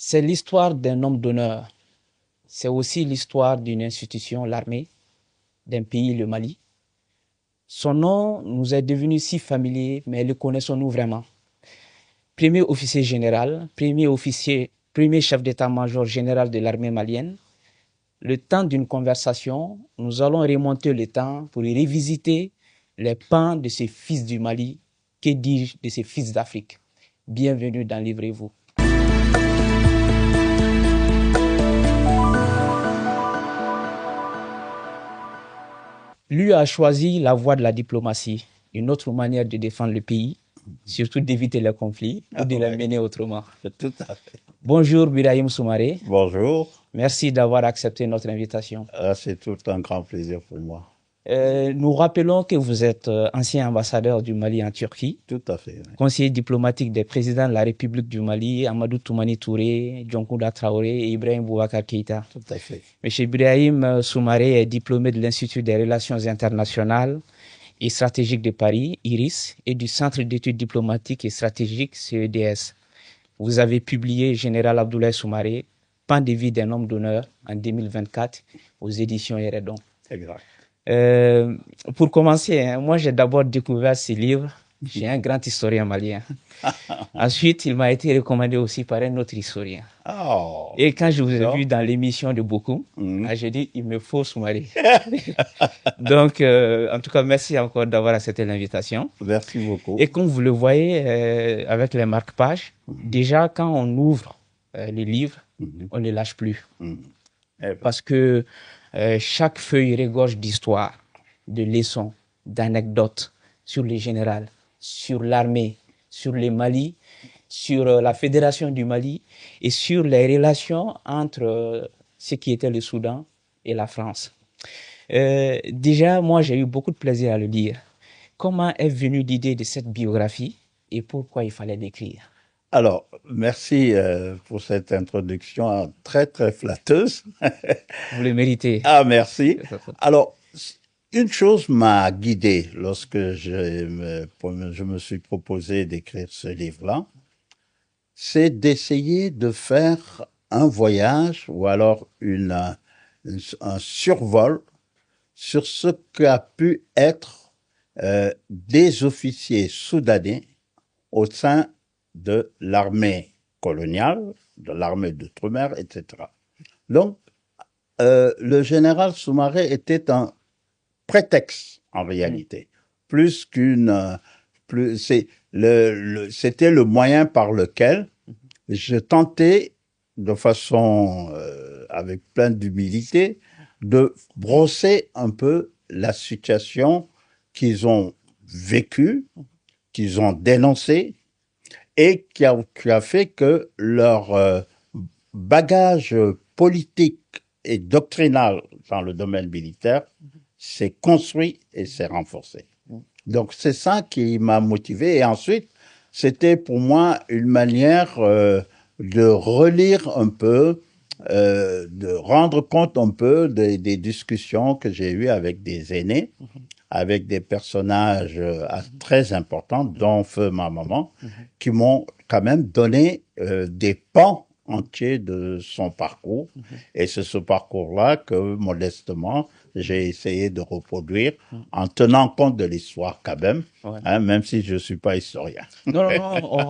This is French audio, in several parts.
C'est l'histoire d'un homme d'honneur. C'est aussi l'histoire d'une institution, l'armée, d'un pays, le Mali. Son nom nous est devenu si familier, mais le connaissons-nous vraiment? Premier officier général, premier chef d'état-major général de l'armée malienne. Le temps d'une conversation, nous allons remonter le temps pour y revisiter les pans de ces fils du Mali, que dis-je, de ces fils d'Afrique. Bienvenue dans Livrez-vous. Lui a choisi la voie de la diplomatie, une autre manière de défendre le pays, surtout d'éviter les conflits ou de les mener autrement. Tout à fait. Bonjour Birahim Soumaré. Bonjour. Merci d'avoir accepté notre invitation. C'est tout un grand plaisir pour moi. Nous rappelons que vous êtes ancien ambassadeur du Mali en Turquie. Tout à fait. Oui. Conseiller diplomatique des présidents de la République du Mali, Amadou Toumani Touré, Dionkouda Traoré et Ibrahim Boubacar Keïta. Tout à fait. Monsieur Birahim Soumaré est diplômé de l'Institut des relations internationales et stratégiques de Paris, IRIS, et du Centre d'études diplomatiques et stratégiques, CEDS. Vous avez publié Général Abdoulaye Soumaré, Pan de vie d'un homme d'honneur, en 2024, aux éditions Hérédon. Exact. Pour commencer, moi j'ai d'abord découvert ce livre. J'ai un grand historien malien. Ensuite, il m'a été recommandé aussi par un autre historien. Oh, et quand je vous ai vu dans l'émission de beaucoup, j'ai dit, il me faut Soumaré. Donc, en tout cas, merci encore d'avoir accepté l'invitation. Merci beaucoup. Et comme vous le voyez avec les marque-pages, déjà quand on ouvre les livres, on ne lâche plus. Parce que chaque feuille regorge d'histoires, de leçons, d'anecdotes sur les généraux, sur l'armée, sur le Mali, sur la fédération du Mali et sur les relations entre ce qui était le Soudan et la France. Déjà, moi, j'ai eu beaucoup de plaisir à le lire. Comment est venue l'idée de cette biographie et pourquoi il fallait l'écrire? Alors, merci pour cette introduction très, très flatteuse. Vous le méritez. Ah, merci. Alors, une chose m'a guidé lorsque je me suis proposé d'écrire ce livre-là, c'est d'essayer de faire un voyage ou alors un survol sur ce qu'a pu être des officiers soudanais au sein de l'armée coloniale, de l'armée d'outre-mer, etc. Donc, le général Soumaré était un prétexte en réalité, plus c'était le moyen par lequel je tentais de façon avec plein d'humilité de brosser un peu la situation qu'ils ont vécue, qu'ils ont dénoncée et qui a fait que leur bagage politique et doctrinal dans le domaine militaire s'est construit et s'est renforcé. Donc c'est ça qui m'a motivé. Et ensuite, c'était pour moi une manière de relire un peu, de rendre compte un peu des discussions que j'ai eues avec des aînés, avec des personnages très importants, dont Feu ma maman, qui m'ont quand même donné des pans entiers de son parcours. Et c'est ce parcours-là que, modestement, j'ai essayé de reproduire en tenant compte de l'histoire quand même, même si je ne suis pas historien. Non,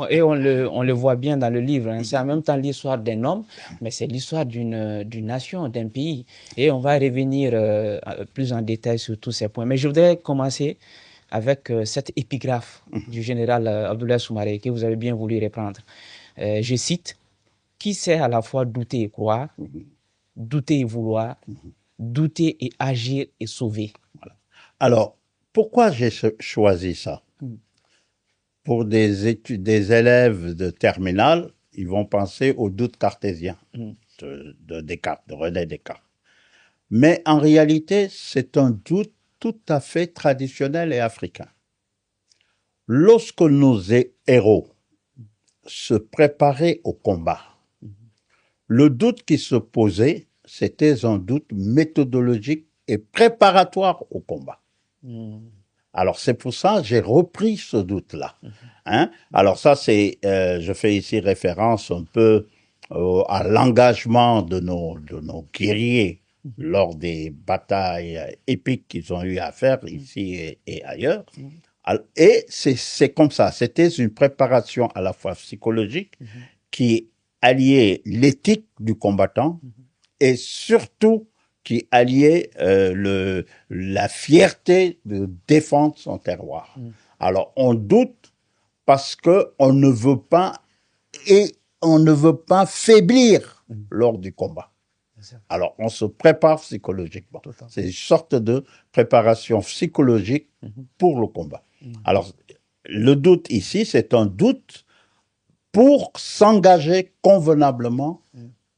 et on le voit bien dans le livre. Hein. C'est en même temps l'histoire d'un homme, mais c'est l'histoire d'une nation, d'un pays. Et on va revenir plus en détail sur tous ces points. Mais je voudrais commencer avec cette épigraphe du général Abdoulaye Soumaré que vous avez bien voulu reprendre. Je cite, « Qui sait à la fois douter et croire, douter et vouloir, douter et agir et sauver. » Voilà. Alors, pourquoi j'ai choisi ça? Pour des élèves de terminale, ils vont penser au doute cartésien de Descartes, de René Descartes. Mais en réalité, c'est un doute tout à fait traditionnel et africain. Lorsque nos héros se préparaient au combat, le doute qui se posait, c'était un doute méthodologique et préparatoire au combat. Alors c'est pour ça que j'ai repris ce doute-là. Alors ça, c'est, je fais ici référence un peu à l'engagement de nos guerriers lors des batailles épiques qu'ils ont eu à faire ici et ailleurs. Et c'est comme ça. C'était une préparation à la fois psychologique qui alliait l'éthique du combattant et surtout qui alliait la fierté de défendre son terroir. Alors, on doute parce que on ne veut pas faiblir lors du combat. Alors, on se prépare psychologiquement. C'est une sorte de préparation psychologique pour le combat. Alors, le doute ici, c'est un doute pour s'engager convenablement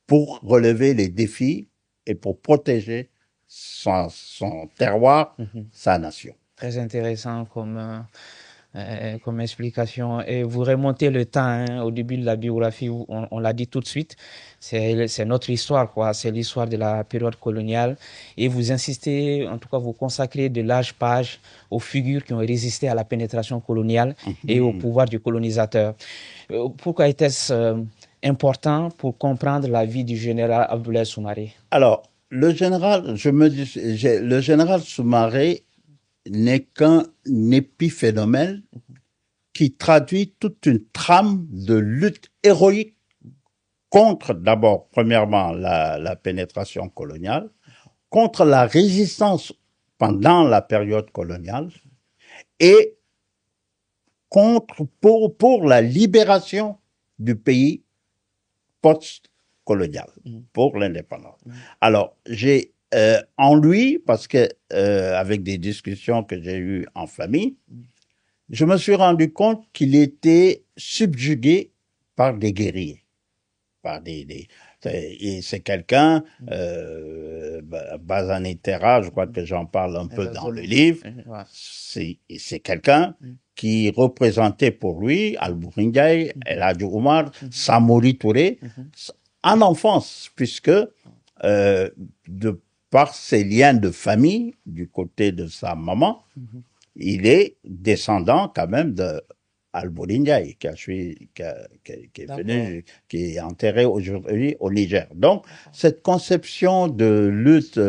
pour relever les défis et pour protéger son terroir, sa nation. Très intéressant comme explication. Et vous remontez le temps, hein, au début de la biographie, où on l'a dit tout de suite, c'est notre histoire, quoi. C'est l'histoire de la période coloniale. Et vous insistez, en tout cas, vous consacrez de larges pages aux figures qui ont résisté à la pénétration coloniale et au pouvoir du colonisateur. Pourquoi était-ce important pour comprendre la vie du général Abdoulaye Soumaré? Alors, le général Soumaré n'est qu'un épiphénomène qui traduit toute une trame de lutte héroïque contre, d'abord, premièrement, la pénétration coloniale, contre la résistance pendant la période coloniale et pour la libération du pays post-colonial, pour l'indépendance. Alors, j'ai en lui, parce que avec des discussions que j'ai eues en famille, je me suis rendu compte qu'il était subjugué par des guerriers, et c'est quelqu'un, Bazani Terra, je crois que j'en parle un peu dans le livre, c'est quelqu'un qui représentait pour lui Alboury Ndiaye, El Hadji Oumar, Samori Touré, en enfance, puisque de par ses liens de famille, du côté de sa maman, il est descendant quand même de Alboury Ndiaye, qui est venu, qui est enterré aujourd'hui au Niger. Donc, cette conception de lutte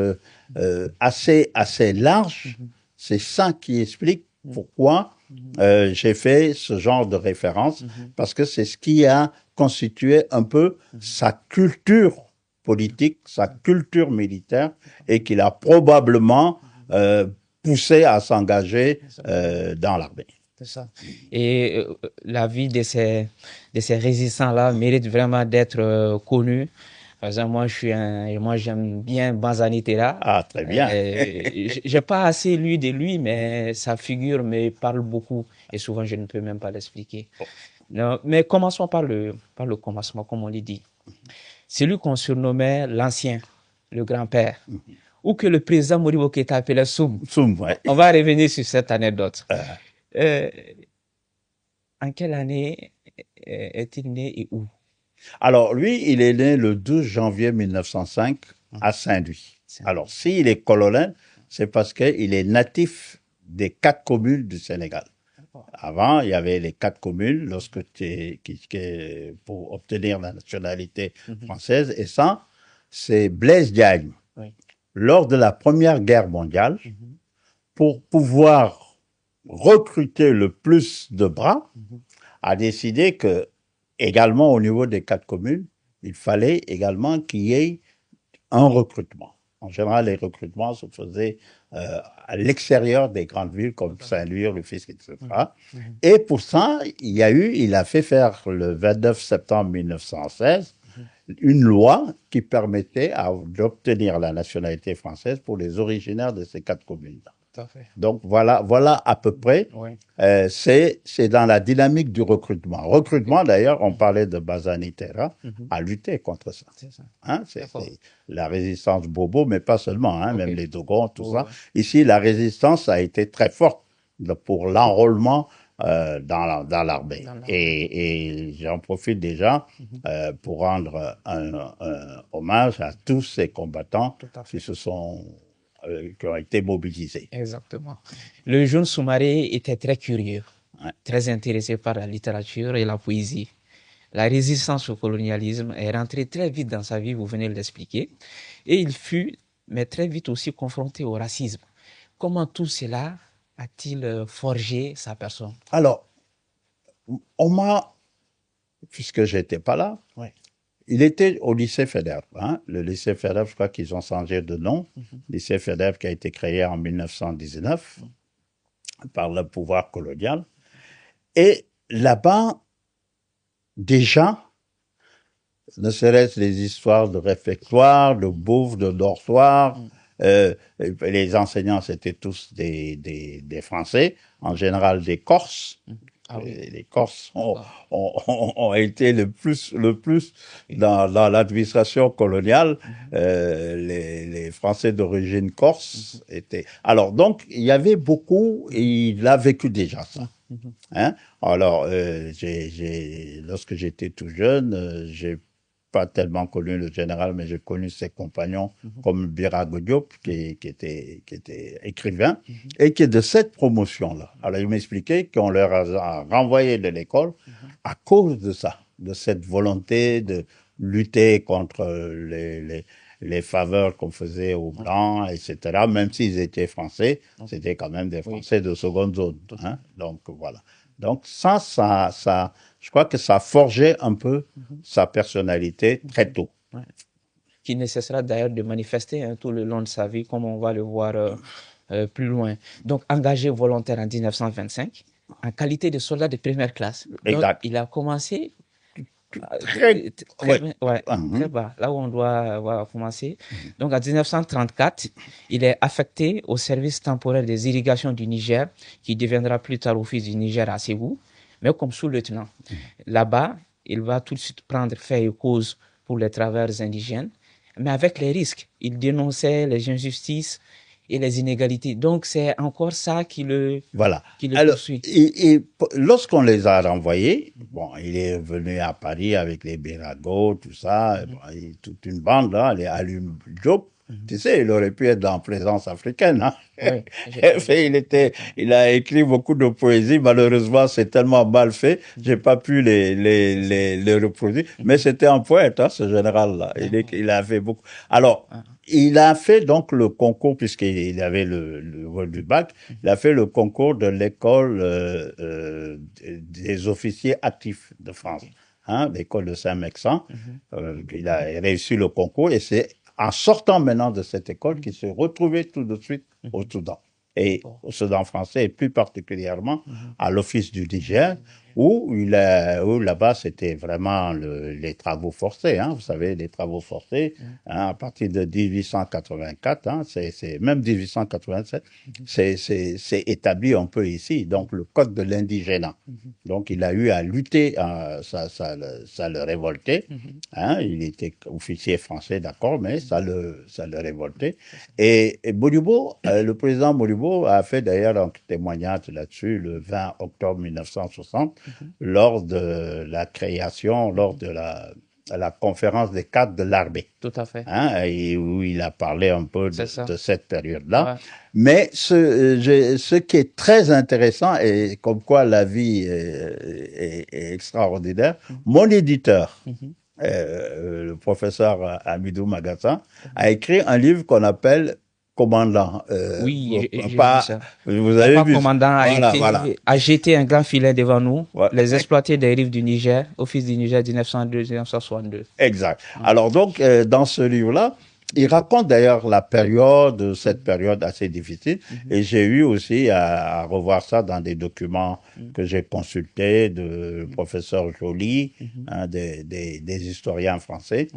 assez large, c'est ça qui explique pourquoi j'ai fait ce genre de référence, parce que c'est ce qui a constitué un peu sa culture politique, sa culture militaire, et qu'il a probablement poussé à s'engager dans l'armée. C'est ça. Et la vie de ces résistants-là mérite vraiment d'être connue. Par exemple, moi, j'aime bien Bazani Tera. Ah, très bien. J'ai pas assez lu de lui, mais sa figure me parle beaucoup. Et souvent, je ne peux même pas l'expliquer. Non, mais commençons par le commencement, comme on l'a dit. C'est lui qu'on surnommait l'ancien, le grand-père, ou que le président Modibo Keïta appelait Soum. Soum, ouais. On va revenir sur cette anecdote. En quelle année est-il né et où? Alors, lui, il est né le 12 janvier 1905 à Saint-Louis. Alors, s'il est colonel, c'est parce qu'il est natif des 4 communes du Sénégal. Avant, il y avait les 4 communes pour obtenir la nationalité française. Et ça, c'est Blaise Diagne. Oui. Lors de la Première Guerre mondiale, pour pouvoir recruter le plus de bras, a décidé que, également au niveau des 4 communes, il fallait également qu'il y ait un recrutement. En général, les recrutements se faisaient à l'extérieur des grandes villes comme Saint-Louis, Rufisque, etc. Et pour ça, il a fait faire le 29 septembre 1916 une loi qui permettait d'obtenir la nationalité française pour les originaires de ces 4 communes-là. Donc voilà à peu près, c'est dans la dynamique du recrutement. Recrutement, d'ailleurs, on parlait de Bazani Tera, a lutté contre ça. C'est la résistance Bobo, mais pas seulement, même les Dogons, tout ça. Ici, la résistance a été très forte pour l'enrôlement dans l'armée. Et j'en profite déjà pour rendre un hommage à tous ces combattants qui ont été mobilisés. Exactement. Le jeune Soumaré était très curieux, très intéressé par la littérature et la poésie. la résistance au colonialisme est rentrée très vite dans sa vie, vous venez de l'expliquer, et il fut, mais très vite aussi, confronté au racisme. Comment tout cela a-t-il forgé sa personne? Alors, on m'a, puisque j'étais pas là, Ouais. il était au lycée Faidherbe. Hein. Le lycée Faidherbe, je crois qu'ils ont changé de nom. Lycée Faidherbe qui a été créé en 1919 par le pouvoir colonial. Et là-bas, déjà, ne serait-ce les histoires de réfectoire, de bouffe, de dortoir, les enseignants, c'était tous des Français, en général des Corses. Ah oui. Les Corses ont été le plus dans l'administration coloniale. Les Français d'origine corse étaient. Alors donc il y avait beaucoup, et il a vécu déjà ça. Hein? Alors lorsque j'étais tout jeune, j'ai pas tellement connu le général, mais j'ai connu ses compagnons comme Birago Diop, qui était écrivain, et qui est de cette promotion-là. Alors, il m'expliquait qu'on leur a renvoyé de l'école à cause de ça, de cette volonté de lutter contre les faveurs qu'on faisait aux Blancs, etc. Même s'ils étaient Français, c'était quand même des Français de seconde zone. Hein? Donc, voilà. Donc, ça, je crois que ça forgeait un peu sa personnalité très tôt. Ouais. Qui nécessitera d'ailleurs de manifester tout le long de sa vie, comme on va le voir plus loin. Donc, engagé volontaire en 1925, en qualité de soldat de première classe. Exact. Donc, il a commencé Très très bas, là où on doit commencer. Donc, en 1934, il est affecté au service temporaire des irrigations du Niger, qui deviendra plus tard office du Niger à Ségou, mais comme sous-lieutenant. Là-bas, il va tout de suite prendre fait et cause pour les travailleurs indigènes, mais avec les risques. Il dénonçait les injustices et les inégalités. Donc, c'est encore ça qui le poursuit. Et lorsqu'on les a renvoyés, bon, il est venu à Paris avec les Birago, tout ça, toute une bande, là, les Alum Diop. Tu sais, il aurait pu être dans Présence africaine. Hein? Oui, il a écrit beaucoup de poésie. Malheureusement, c'est tellement mal fait, j'ai pas pu les reproduire. Mais c'était un poète, hein, ce général-là. Il a fait beaucoup. Alors, il a fait donc le concours, puisqu'il avait le vol du bac, il a fait le concours de l'école des officiers actifs de France, hein, l'école de Saint-Mexan. Il a réussi le concours et c'est en sortant maintenant de cette école qu'il s'est retrouvé tout de suite au Soudan. Et au Soudan français, et plus particulièrement à l'Office du Niger, où là-bas, c'était vraiment les travaux forcés, hein, vous savez, les travaux forcés, hein, à partir de 1884, hein, c'est même 1887, c'est établi un peu ici, donc le code de l'indigénat. Donc, il a eu à lutter, ça le révoltait, hein, il était officier français, d'accord, mais ça le révoltait. Et Modibo, le président Modibo a fait d'ailleurs un témoignage là-dessus le 20 octobre 1960, lors de la création, lors de la conférence des cadres de l'armée. Tout à fait. Hein, et où il a parlé un peu de cette période-là. Ouais. Mais ce qui est très intéressant, et comme quoi la vie est extraordinaire, mon éditeur, le professeur Amidou Magassa, a écrit un livre qu'on appelle Commandant. Oui, j'ai vu ça. Vous avez vu commandant a jeté un grand filet devant nous, les exploités des rives du Niger, Office du Niger 1902-1962. Exact. Alors donc, dans ce livre-là, il raconte d'ailleurs cette période assez difficile, et j'ai eu aussi à revoir ça dans des documents que j'ai consultés de professeur Joly, hein, des historiens français,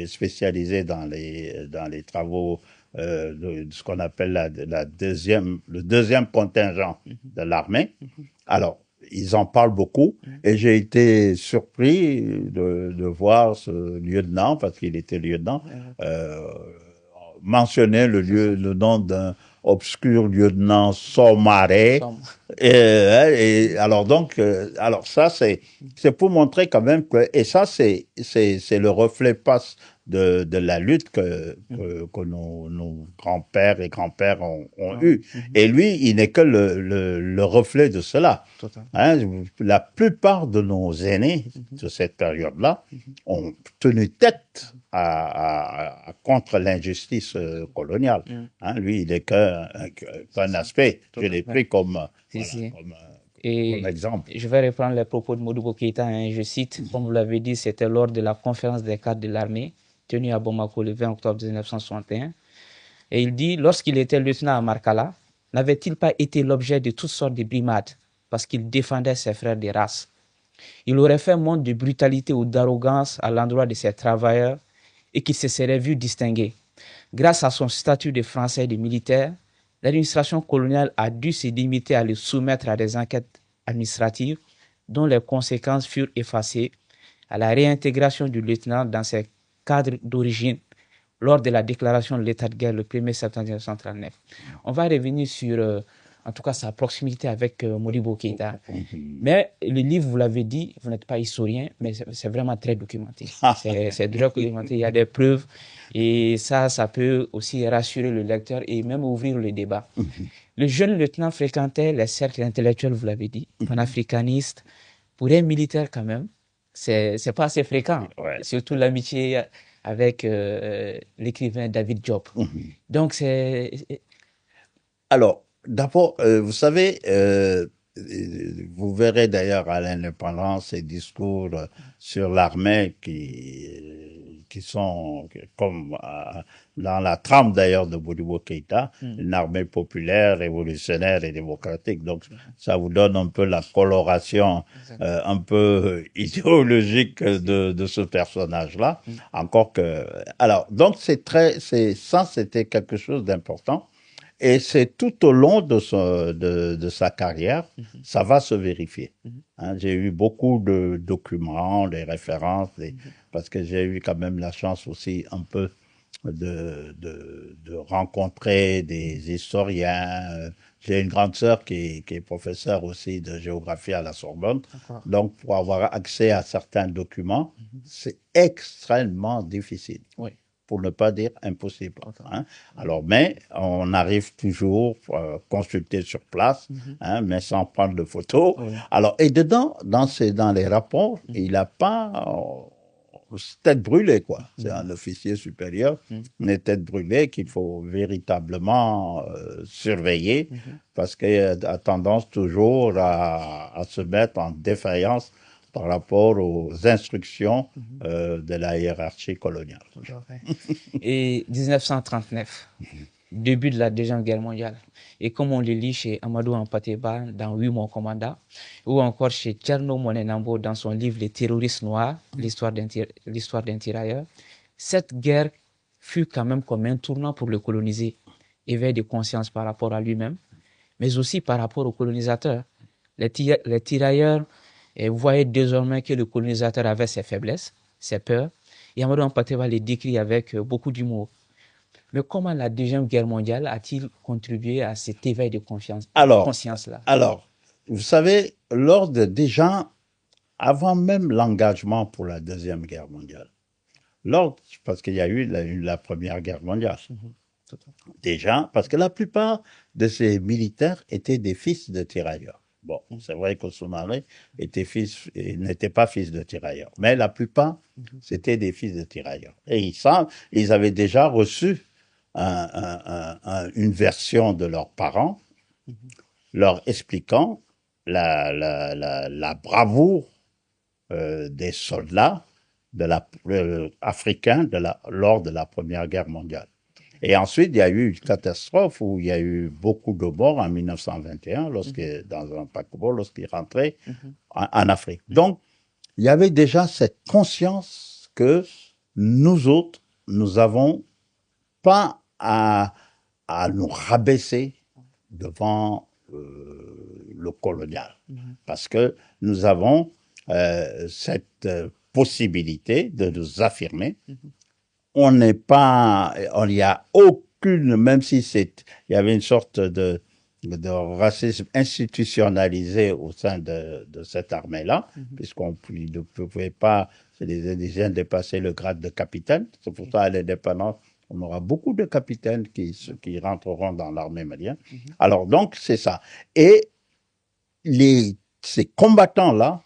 spécialisés dans les travaux de ce qu'on appelle le deuxième contingent de l'armée. Alors, ils en parlent beaucoup, et j'ai été surpris de voir ce lieutenant, parce qu'il était lieutenant, mentionner le nom obscur lieutenant Sommaré. Et alors donc, alors ça c'est pour montrer quand même que, et ça c'est le reflet passe de la lutte que nos grands-pères et grands-pères ont eu. Et lui, il n'est que le reflet de cela. Hein, la plupart de nos aînés de cette période-là ont tenu tête contre l'injustice coloniale. Hein, lui, il n'est qu'un aspect. Je l'ai pris comme exemple. Je vais reprendre les propos de Modibo Keïta. Hein, je cite, comme vous l'avez dit, c'était lors de la conférence des cadres de l'armée tenue à Bamako le 20 octobre 1961. Et il dit, lorsqu'il était lieutenant à Markala, n'avait-il pas été l'objet de toutes sortes de brimades parce qu'il défendait ses frères de race? Il aurait fait montre de brutalité ou d'arrogance à l'endroit de ses travailleurs et qu'il se serait vu distinguer. Grâce à son statut de Français et de militaire, l'administration coloniale a dû se limiter à le soumettre à des enquêtes administratives dont les conséquences furent effacées à la réintégration du lieutenant dans ses cadres d'origine lors de la déclaration de l'état de guerre le 1er septembre 1939. On va revenir sur, en tout cas, sa proximité avec Modibo Keïta. Mais le livre, vous l'avez dit, vous n'êtes pas historien, mais c'est vraiment très documenté. C'est très documenté, il y a des preuves. Et ça peut aussi rassurer le lecteur et même ouvrir le débat. Le jeune lieutenant fréquentait les cercles intellectuels, vous l'avez dit, panafricanistes. Pour un militaire, quand même, c'est pas assez fréquent. Surtout l'amitié avec l'écrivain David Diop. Donc, c'est... Alors, d'abord, vous savez, vous verrez d'ailleurs à l'indépendance ces discours sur l'armée qui sont comme dans la trame d'ailleurs de Modibo Keïta, une armée populaire, révolutionnaire et démocratique. Donc, ça vous donne un peu la coloration un peu idéologique de ce personnage-là. Encore que, alors, donc ça, c'était quelque chose d'important. Et c'est tout au long de sa carrière, ça va se vérifier. Hein, j'ai eu beaucoup de documents, des références, parce que j'ai eu quand même la chance aussi un peu de rencontrer des historiens. J'ai une grande sœur qui est professeure aussi de géographie à la Sorbonne. Donc, pour avoir accès à certains documents, c'est extrêmement difficile. Oui. Pour ne pas dire impossible. Hein. Alors, mais on arrive toujours à consulter sur place, hein, mais sans prendre de photos. Alors, et dedans, dans les rapports, il n'a pas tête brûlée, quoi. C'est un officier supérieur, une tête brûlée qu'il faut véritablement surveiller parce qu'il a tendance toujours à se mettre en défaillance par rapport aux instructions de la hiérarchie coloniale. Et 1939, début de la Deuxième Guerre mondiale. Et comme on le lit chez Amadou Hampâté-Bâ dans 8 mois commandant, ou encore chez Thierno Moulin Nambo dans son livre Les terroristes noirs, l'histoire d'un tirailleur, cette guerre fut quand même comme un tournant pour le colonisé, éveil de conscience par rapport à lui-même, mais aussi par rapport aux colonisateurs. Les tirailleurs voyaient désormais que le colonisateur avait ses faiblesses, ses peurs, et Amadou Hampâté-Bâ les décrit avec beaucoup d'humour. Mais comment la Deuxième Guerre mondiale a-t-il contribué à cet éveil de conscience-là? Alors, vous savez, déjà, avant même l'engagement pour la Deuxième Guerre mondiale, parce qu'il y a eu la Première Guerre mondiale, déjà, parce que la plupart de ces militaires étaient des fils de tirailleurs. Bon, c'est vrai que Soumaré n'était pas fils de tirailleurs, mais la plupart, c'était des fils de tirailleurs. Et ils avaient déjà reçu une version de leurs parents, leur expliquant la bravoure des soldats africains lors de la Première Guerre mondiale. Et ensuite, il y a eu une catastrophe où il y a eu beaucoup de morts en 1921, dans un paquebot, lorsqu'il rentrait en Afrique. Donc, il y avait déjà cette conscience que nous autres, nous n'avons pas à nous rabaisser devant le colonial. Parce que nous avons cette possibilité de nous affirmer. Il n'y a aucune, même si il y avait une sorte de racisme institutionnalisé au sein de cette armée-là, puisqu'on ne pouvait pas, c'est les indigènes, dépasser le grade de capitaine. C'est pour ça, à l'indépendance, on aura beaucoup de capitaines qui rentreront dans l'armée malienne. Alors, donc, c'est ça. Et ces combattants-là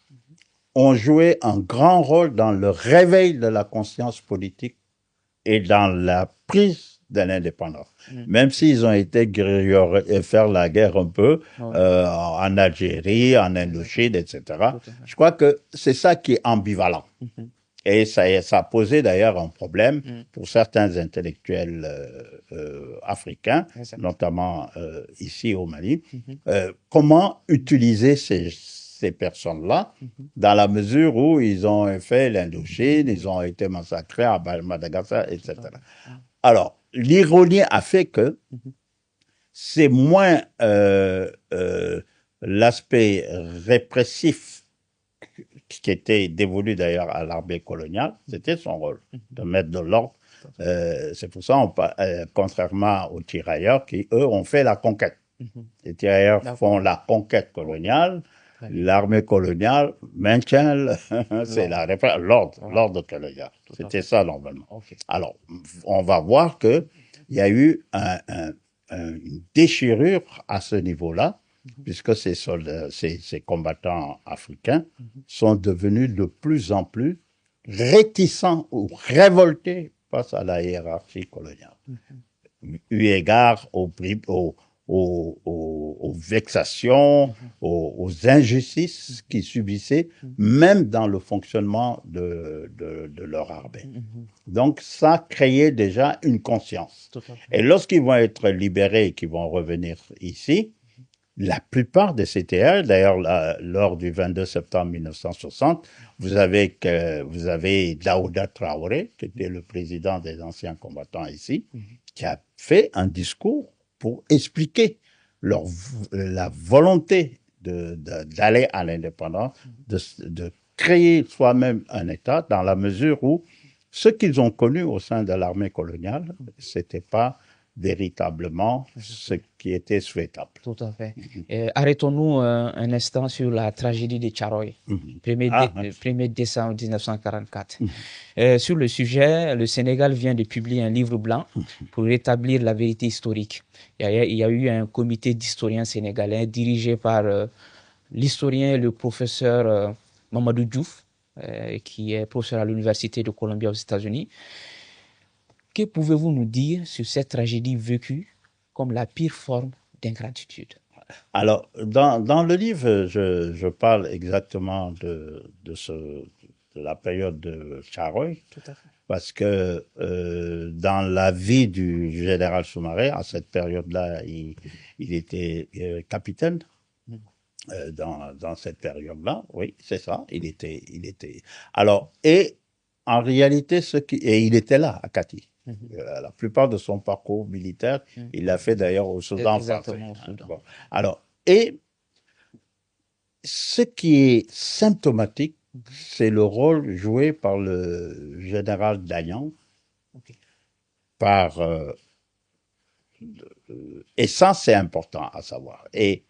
ont joué un grand rôle dans le réveil de la conscience politique et dans la prise de l'indépendance. Même s'ils ont été faire la guerre un peu en Algérie, en Indochine, etc. Je crois que c'est ça qui est ambivalent. Et ça a posé d'ailleurs un problème pour certains intellectuels africains, notamment ici au Mali. Comment utiliser ces personnes-là, dans la mesure où ils ont fait l'Indochine, ils ont été massacrés à Madagascar, etc. Alors, l'ironie a fait que c'est moins l'aspect répressif qui était dévolu d'ailleurs à l'armée coloniale, c'était son rôle, de mettre de l'ordre. C'est pour ça, contrairement aux tirailleurs qui, eux, ont fait la conquête. Les tirailleurs font la conquête coloniale, l'armée coloniale maintient l'ordre colonial. C'était ça, normalement. Alors, on va voir qu'il y a eu une déchirure à ce niveau-là, puisque ces combattants africains sont devenus de plus en plus réticents ou révoltés face à la hiérarchie coloniale. Eu égard aux vexations, aux injustices qu'ils subissaient, même dans le fonctionnement de leur armée. Donc, ça créait déjà une conscience. Et lorsqu'ils vont être libérés et qu'ils vont revenir ici, la plupart de ces TR, d'ailleurs, lors du 22 septembre 1960, vous avez Daouda Traoré, qui était le président des anciens combattants ici, qui a fait un discours pour expliquer la volonté d'aller à l'indépendance, de créer soi-même un État, dans la mesure où ce qu'ils ont connu au sein de l'armée coloniale, c'était pas véritablement ce qui était souhaitable. Tout à fait. Arrêtons-nous un instant sur la tragédie de Tcharoy, 1er décembre 1944. Sur le sujet, le Sénégal vient de publier un livre blanc pour rétablir la vérité historique. Il y a eu un comité d'historiens sénégalais dirigé par l'historien et le professeur Mamadou Diouf, qui est professeur à l'Université de Columbia aux États-Unis. Que pouvez-vous nous dire sur cette tragédie vécue comme la pire forme d'ingratitude? Alors, dans le livre, je parle exactement de la période de Tcharoy, parce que dans la vie du général Soumaré, à cette période-là, il était capitaine. Dans cette période-là, oui, c'est ça, il était. Alors, et en réalité, et il était là à Kati. La plupart de son parcours militaire, il l'a fait d'ailleurs au Soudan français. Bon. Alors, et ce qui est symptomatique, c'est le rôle joué par le général Dagnan, et ça, c'est important à savoir. Et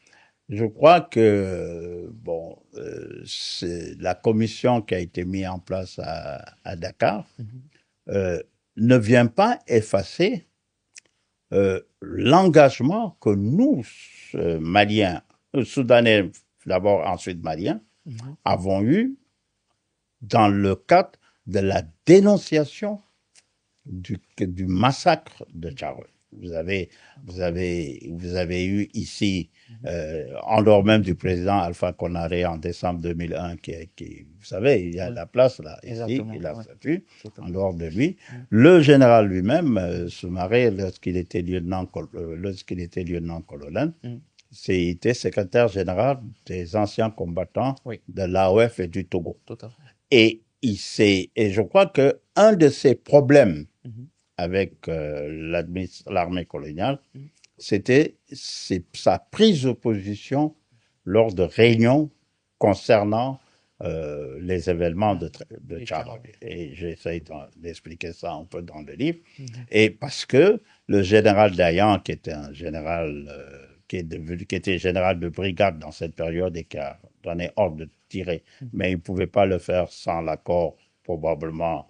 je crois que, c'est la commission qui a été mise en place à Dakar, ne vient pas effacer l'engagement que nous, Maliens, Soudanais d'abord, ensuite Maliens, avons eu dans le cadre de la dénonciation du massacre de Tcharoy. Vous avez eu ici, en dehors même du président Alpha Konaré en décembre 2001, qui vous savez, il y a la place là, ici, il a statue, en dehors de lui. Le général lui-même, Soumaré, lorsqu'il était lieutenant-colonel, il était secrétaire général des anciens combattants de l'AOF et du Togo. Et je crois que un de ses problèmes avec l'armée coloniale, c'était sa prise de position lors de réunions concernant les événements de Charles. Et j'essaie d'expliquer ça un peu dans le livre. Et parce que le général Dayan, qui était un général qui était général de brigade dans cette période et qui a donné ordre de tirer, mais il ne pouvait pas le faire sans l'accord probablement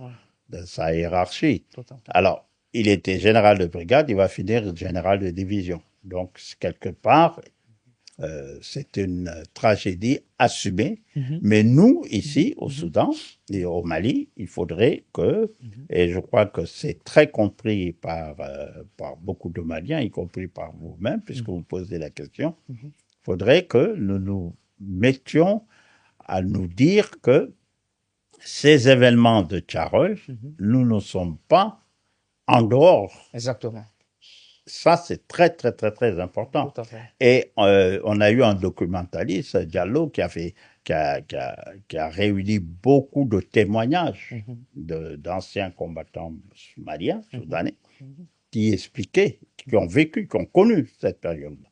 de sa hiérarchie. Alors, il était général de brigade, il va finir général de division. Donc, quelque part, c'est une tragédie assumée. Mais nous, ici, au Soudan et au Mali, il faudrait que, et je crois que c'est très compris par beaucoup de Maliens, y compris par vous-même, puisque vous posez la question, il faudrait que nous nous mettions à nous dire que ces événements de Tcharol, nous ne sommes pas en dehors. Exactement. Ça, c'est très, très, très, très important. Tout à fait. Et on a eu un documentaliste, Diallo, qui a réuni beaucoup de témoignages d'anciens combattants maliens, soudanais, qui expliquaient, qui ont vécu, qui ont connu cette période-là.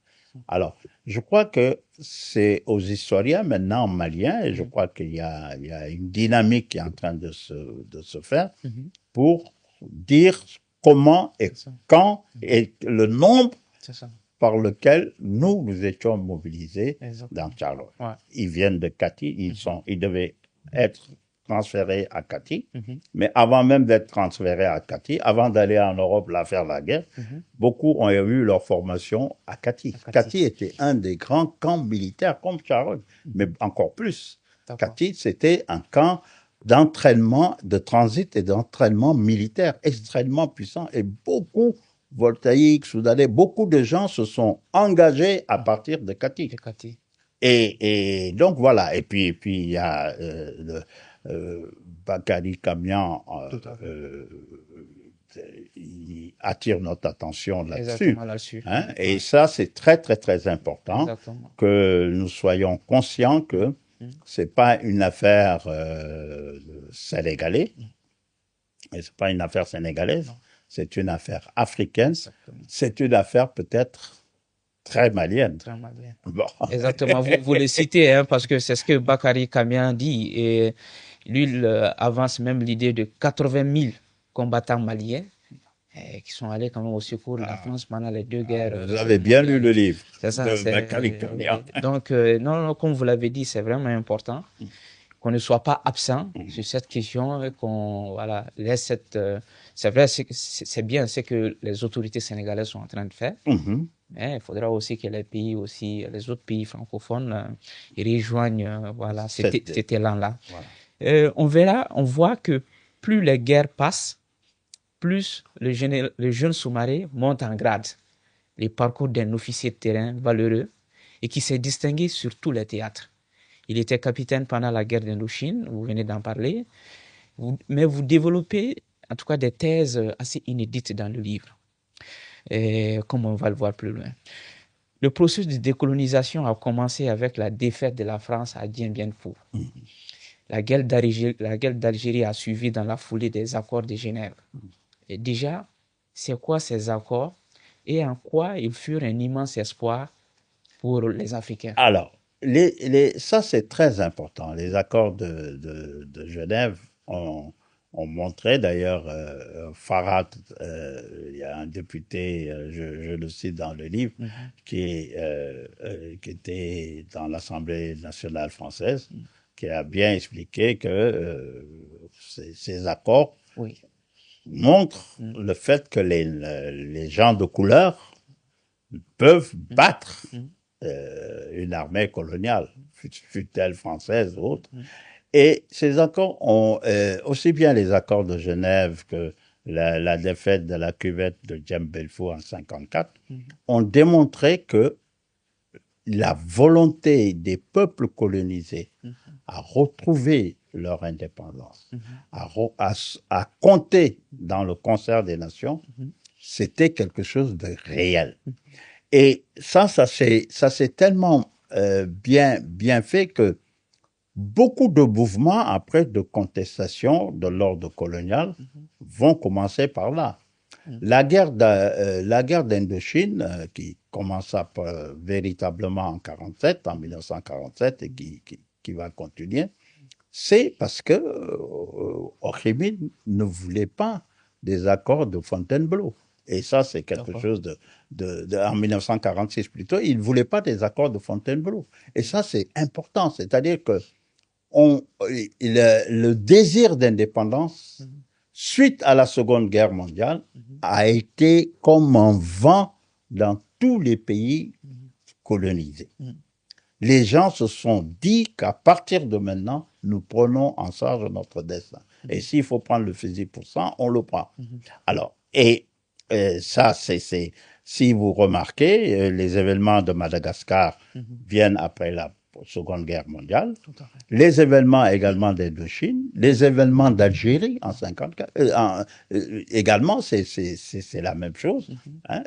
Alors, je crois que c'est aux historiens maintenant maliens, et je crois qu'il y a une dynamique qui est en train de se faire pour dire comment et quand et le nombre par lequel nous étions mobilisés dans Charleroi. Ouais. Ils viennent de Kati, ils devaient être transférés à Kati, mais avant même d'être transférés à Kati, avant d'aller en Europe là faire la guerre, beaucoup ont eu leur formation à Kati. Kati était un des grands camps militaires comme Charleroi, mais encore plus. Kati, c'était un camp d'entraînement, de transit et d'entraînement militaire extrêmement puissant et beaucoup voltaïques, soudanais, beaucoup de gens se sont engagés à partir de Kati. Et donc voilà, et puis il y a Bakary Kamian, il attire notre attention là-dessus. Hein, et ça, c'est très, très, très important que nous soyons conscients que c'est pas une affaire sénégalaise, et c'est pas une affaire sénégalaise, c'est une affaire africaine, c'est une affaire peut-être très malienne. Très malienne. Bon. Exactement, vous le citez, hein, parce que c'est ce que Bakary Kamian dit, et lui, il avance même l'idée de 80 000 combattants maliens qui sont allés quand même au secours de la France pendant les deux guerres. Vous avez bien lu le livre de Bakary Kamian. Donc, non, comme vous l'avez dit, c'est vraiment important qu'on ne soit pas absent sur cette question, qu'on laisse cette... c'est vrai, c'est bien ce que les autorités sénégalaises sont en train de faire. Mais il faudra aussi que les pays aussi, les autres pays francophones, ils rejoignent cet élan-là. Voilà. On voit que plus les guerres passent, plus le jeune sous-marin monte en grade. Les parcours d'un officier de terrain valeureux et qui s'est distingué sur tous les théâtres. Il était capitaine pendant la guerre d'Indochine, vous venez d'en parler, mais vous développez en tout cas des thèses assez inédites dans le livre, comme on va le voir plus loin. Le processus de décolonisation a commencé avec la défaite de la France à Dien Bien Phu. La guerre d'Algérie a suivi dans la foulée des accords de Genève. Et déjà, c'est quoi ces accords et en quoi ils furent un immense espoir pour les Africains? Alors, ça c'est très important. Les accords de Genève ont montré, d'ailleurs, Farhat, il y a un député, je le cite dans le livre, qui était dans l'Assemblée nationale française, qui a bien expliqué que ces accords montrent le fait que les gens de couleur peuvent battre une armée coloniale, fût-elle française ou autre. Et ces accords ont, aussi bien les accords de Genève que la défaite de la cuvette de Dien Bien Phu en 1954, ont démontré que la volonté des peuples colonisés à retrouver leur indépendance, à compter dans le concert des nations, c'était quelque chose de réel. Et ça s'est tellement bien fait que beaucoup de mouvements après de contestation de l'ordre colonial vont commencer par là. La guerre d'Indochine, qui commença véritablement en 1947 et qui va continuer, c'est parce que Orchimine ne voulait pas des accords de Fontainebleau. Et ça, c'est quelque chose en 1946 plutôt. Il ne voulait pas des accords de Fontainebleau. Et ça, c'est important. C'est-à-dire que le désir d'indépendance, suite à la Seconde Guerre mondiale, a été comme un vent dans tous les pays colonisés. Les gens se sont dit qu'à partir de maintenant, nous prenons en charge notre destin. Et s'il faut prendre le fusil pour ça, on le prend. Alors, ça, si vous remarquez, les événements de Madagascar viennent après la Seconde Guerre mondiale, les événements également d'Indochine, les événements d'Algérie en 54, également, c'est la même chose. Hein,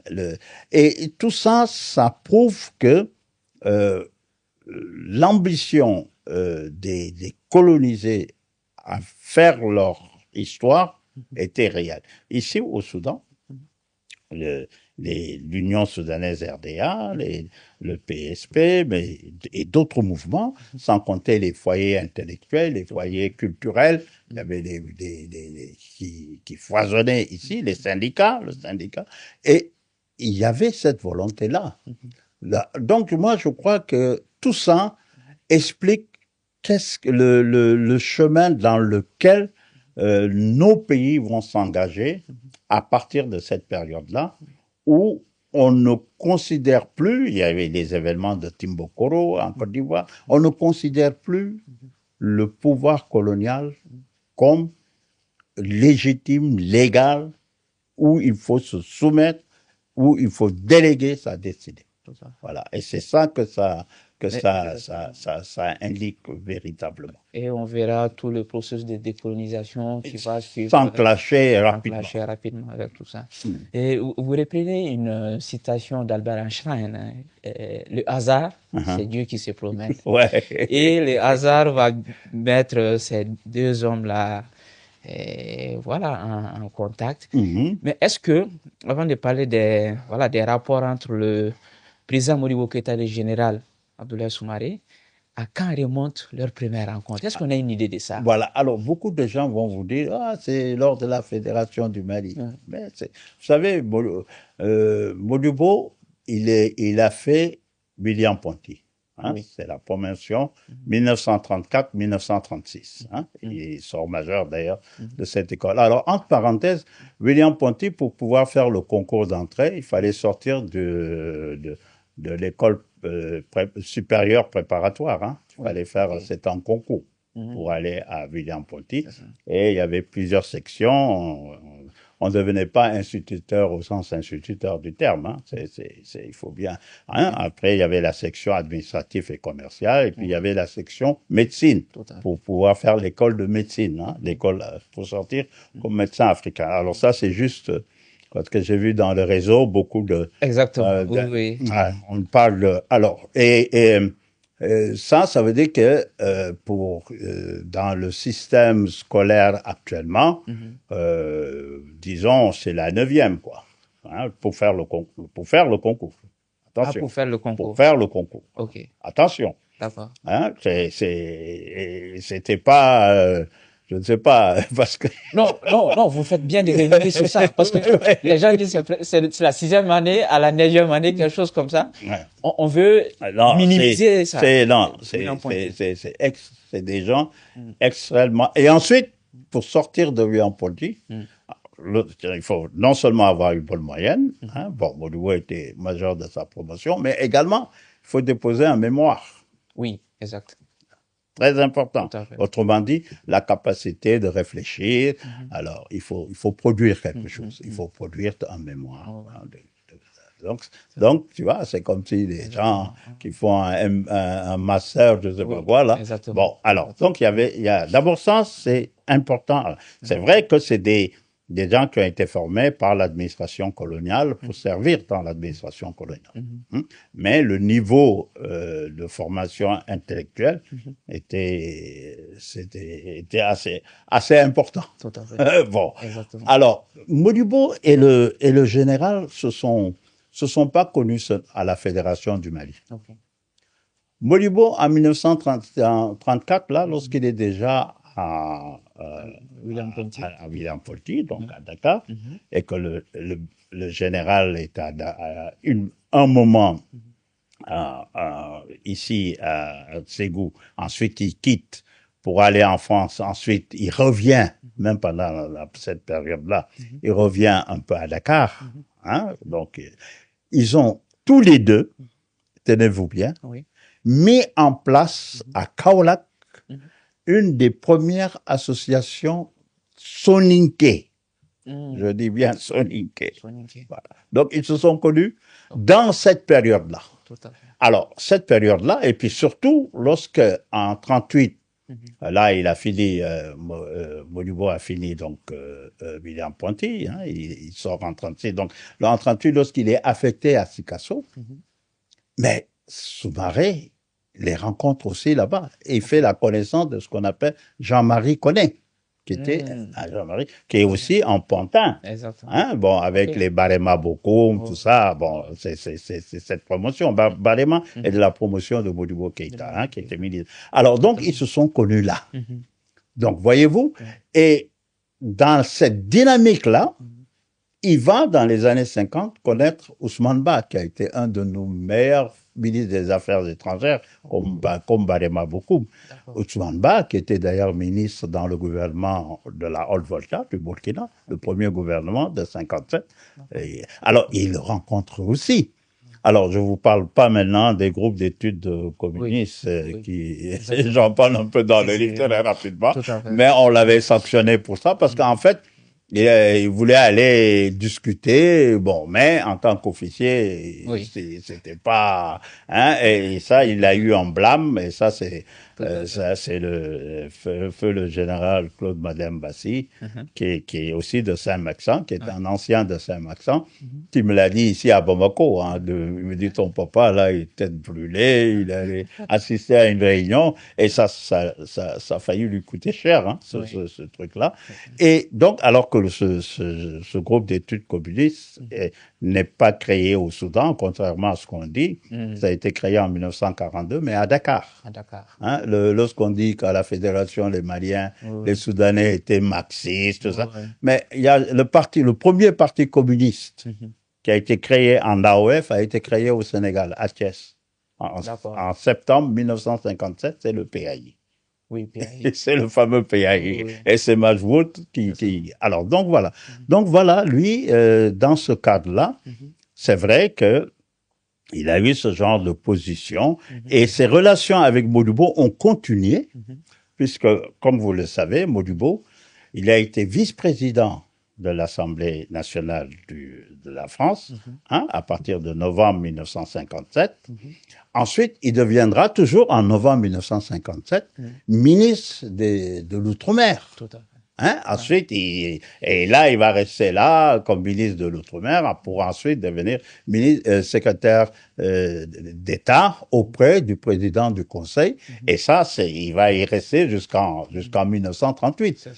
et tout ça, ça prouve que l'ambition des colonisés à faire leur histoire était réelle. Ici, au Soudan, l'Union soudanaise RDA, le PSP, et d'autres mouvements, sans compter les foyers intellectuels, les foyers culturels, il y avait qui foisonnaient ici, le syndicat, et il y avait cette volonté-là. Donc, moi, je crois que tout ça explique qu'est-ce que le chemin dans lequel nos pays vont s'engager à partir de cette période-là, où on ne considère plus, il y avait les événements de Timbuktu en Côte d'Ivoire, on ne considère plus le pouvoir colonial comme légitime, légal, où il faut se soumettre, où il faut déléguer sa destinée. Voilà. Et c'est ça que ça indique véritablement. Et on verra tout le processus de décolonisation qui va suivre. S'enclencher rapidement avec tout ça. Et vous reprenez une citation d'Albert Einstein, le hasard, c'est Dieu qui se promène. Ouais. Et le hasard va mettre ces deux hommes-là en contact. Mais est-ce que, avant de parler des rapports entre le président Modibo Keïta et le général Abdoulaye Soumaré, à quand remonte leur première rencontre? Est-ce qu'on a une idée de ça? Voilà. Alors, beaucoup de gens vont vous dire, c'est lors de la Fédération du Mali. Mais vous savez, Modibo, il a fait William Ponty. C'est la promotion 1934-1936. Il sort majeur d'ailleurs de cette école. Alors, entre parenthèses, William Ponty, pour pouvoir faire le concours d'entrée, il fallait sortir de l'école supérieure préparatoire. Il fallait faire, c'était un concours pour aller à William Ponty. Et il y avait plusieurs sections. On ne devenait pas instituteur au sens instituteur du terme. Il faut bien. Après, il y avait la section administrative et commerciale, et puis il y avait la section médecine pour pouvoir faire l'école de médecine, l'école pour sortir comme médecin africain. Alors ça, c'est juste parce que j'ai vu dans le réseau beaucoup de. Exactement. Oui. On parle de. Alors ça veut dire que dans le système scolaire actuellement, disons, c'est la 9e, quoi, pour faire le concours. Attention. Pour faire le concours. Pour faire le concours. Ok. Attention. D'accord. C'était pas. Je ne sais pas, parce que... Non, vous faites bien de revenir sur ça, parce que les gens disent que c'est la 6e année à la 9e année, quelque chose comme ça. On veut minimiser ça. C'est des gens extrêmement... Et ensuite, pour sortir de William Ponty, il faut non seulement avoir une bonne moyenne, Modibo était major de sa promotion, mais également, il faut déposer un mémoire. Oui, exact. Très important. Autrement dit, la capacité de réfléchir. Alors, il faut produire quelque chose. Il faut produire un mémoire. Donc, tu vois, c'est comme si les gens qui font un master, je sais pas quoi, là. Exactement. Bon, alors, donc, d'abord ça, c'est important. C'est vrai que c'est des gens qui ont été formés par l'administration coloniale pour servir dans l'administration coloniale. Mais le niveau de formation intellectuelle était assez important. Tout à fait. Bon. Exactement. Alors, Modibo et le général se sont pas connus à la Fédération du Mali. Okay. Modibo, en 1934, là, lorsqu'il est déjà à William Ponty, donc à Dakar, et que le général est un moment ici à Ségou, ensuite il quitte pour aller en France, ensuite il revient, même pendant cette période-là, il revient un peu à Dakar. Hein, donc, ils ont tous les deux, tenez-vous bien, mis en place à Kaolack une des premières associations soninké. Je dis bien soninké. Voilà. Donc, ils se sont connus dans cette période-là. Alors, cette période-là, et puis surtout, lorsque, en 38, là, il a fini, Modibo a fini, donc, William Ponty, hein, il sort en 36. Donc, là, en 38, lorsqu'il est affecté à Sikasso, mais Soumaré les rencontre aussi là-bas. Et il fait la connaissance de ce qu'on appelle Jean-Marie Connet, qui était Jean-Marie, qui est aussi en Pantin. Hein, bon, avec les Barema Bokoum, tout ça, bon, c'est cette promotion. Barema est de la promotion de Modibo Keïta, hein, qui était ministre. Alors, donc, ils se sont connus là. Donc, voyez-vous, et dans cette dynamique-là, il va, dans les années 50, connaître Ousmane Ba, qui a été un de nos meilleurs ministres des Affaires étrangères, comme Barema Bokoum. Ousmane Ba, qui était d'ailleurs ministre dans le gouvernement de la Haute-Volta, du Burkina, le premier gouvernement de 57. Alors, il le rencontre aussi. Alors, je vous parle pas maintenant des groupes d'études communistes qui, j'en parle un peu dans le livre très rapidement, mais on l'avait sanctionné pour ça parce qu'en fait, il voulait aller discuter, bon, mais en tant qu'officier, c'était pas, hein, et ça, il a eu un blâme, et ça, c'est le feu le général Claude Madem Bassi, qui est aussi de Saint-Maxent, qui est un ancien de Saint-Maxent, qui me l'a dit ici à Bamako, hein, il me dit, ton papa, là, il était brûlé, il allait assister à une réunion, et ça a failli lui coûter cher, hein, ce truc-là. Et donc, alors que ce groupe d'études communistes n'est pas créé au Soudan, contrairement à ce qu'on dit. Ça a été créé en 1942, mais à Dakar. Hein, lorsqu'on dit qu'à la Fédération, les Maliens, les Soudanais étaient marxistes, tout ça. Mais il y a le premier parti communiste qui a été créé en AOF a été créé au Sénégal, à Thiès. En septembre 1957, c'est le PAI. Oui, PAI. C'est le fameux PAI. Et c'est Majwood qui... Alors, donc voilà. Donc voilà, lui, dans ce cadre-là, c'est vrai que il a eu ce genre de position et ses relations avec Modibo ont continué, puisque, comme vous le savez, Modibo, il a été vice-président de l'Assemblée nationale de la France, hein, à partir de novembre 1957. Ensuite, il deviendra toujours en novembre 1957 ministre de l'Outre-mer. Tout à fait. Hein? Ensuite, et là, il va rester là comme ministre de l'Outre-mer pour ensuite devenir secrétaire d'État auprès du président du Conseil. Et ça, il va y rester jusqu'en 1938,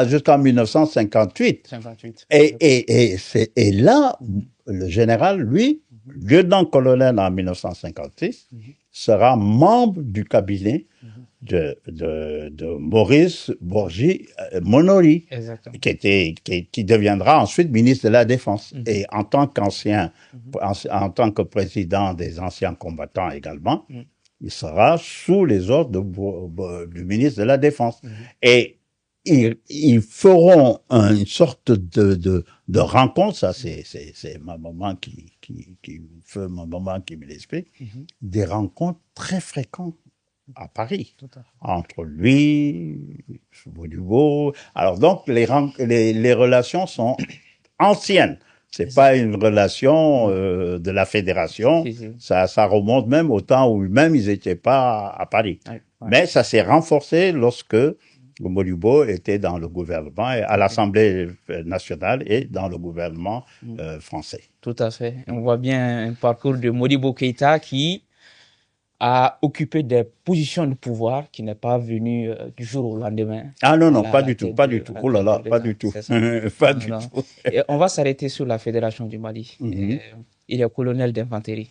jusqu'en 1958. 58. Et là, le général, lui, lieutenant-colonel en 1956, sera membre du cabinet de Maurice Bourgi-Monori, qui deviendra ensuite ministre de la Défense. Et en tant qu'ancien, en tant que président des anciens combattants également, il sera sous les ordres du ministre de la Défense. Et ils feront une sorte de rencontre, ça c'est ma maman qui me l'explique, des rencontres très fréquentes à Paris, entre lui, Modibo. Alors donc les relations sont anciennes. C'est pas une relation de la fédération. Ça remonte même au temps où même ils n'étaient pas à Paris. Mais ça s'est renforcé lorsque Modibo était dans le gouvernement, à l'Assemblée nationale et dans le gouvernement français. Tout à fait. On voit bien un parcours de Modibo Keïta qui a occupé des positions de pouvoir qui n'est pas venu du jour au lendemain. Ah non, non, pas du tout, pas du tout. Oh là là, pas du tout. Pas du tout. Et on va s'arrêter sur la Fédération du Mali. Il est colonel d'infanterie.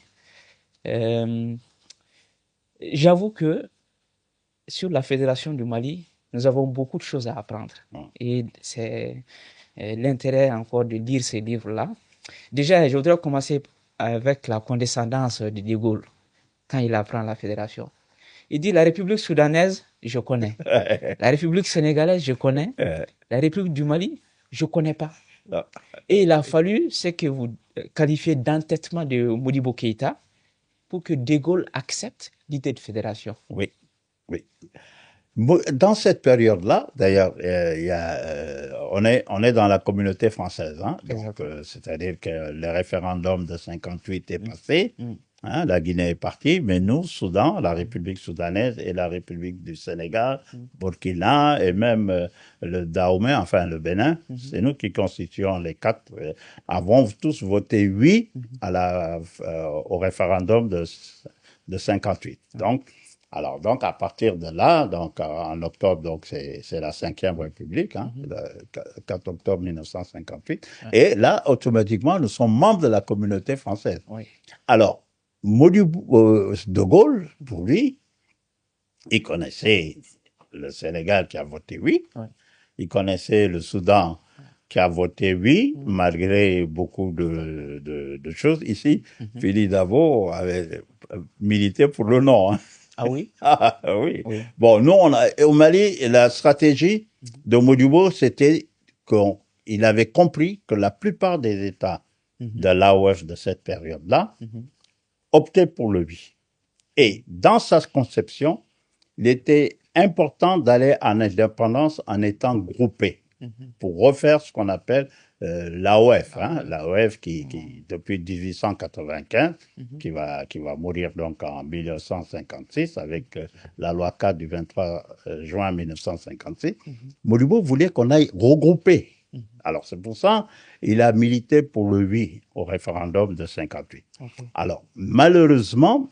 J'avoue que sur la Fédération du Mali, nous avons beaucoup de choses à apprendre. Et c'est l'intérêt encore de lire ces livres-là. Déjà, je voudrais commencer avec la condescendance de De Gaulle quand il apprend la fédération. Il dit la République soudanaise, je connais. La République sénégalaise, je connais. La République du Mali, je connais pas. Et il a fallu ce que vous qualifiez d'entêtement de Modibo Keïta pour que De Gaulle accepte l'idée de fédération. Oui, oui. Dans cette période-là, d'ailleurs, on est dans la communauté française, hein, donc c'est-à-dire que le référendum de 58 est passé, hein, la Guinée est partie, mais nous, Soudan, la République soudanaise et la République du Sénégal, Burkina et même le Dahomey, enfin le Bénin, c'est nous qui constituons les quatre, avons tous voté oui au référendum de 58. Donc, à partir de là, donc, en octobre, donc, c'est la 5e République, hein, le 4 octobre 1958. Et là, automatiquement, nous sommes membres de la communauté française. Oui. Alors, De Gaulle, pour lui, il connaissait le Sénégal qui a voté oui. Il connaissait le Soudan qui a voté oui, malgré beaucoup de choses. Ici, Philippe Dabo avait milité pour le non, hein. Ah oui? Ah oui. Bon, nous, au Mali, la stratégie de Modibo, c'était qu'il avait compris que la plupart des États de l'AOF de cette période-là optaient pour le oui. Et dans sa conception, il était important d'aller en indépendance en étant groupé pour refaire ce qu'on appelle l'AOF, hein, l'AOF qui depuis 1895, qui va mourir donc en 1956 avec la loi 4 du 23 juin 1956. Modibo voulait qu'on aille regrouper. Alors c'est pour ça il a milité pour le oui au référendum de 58. Alors malheureusement,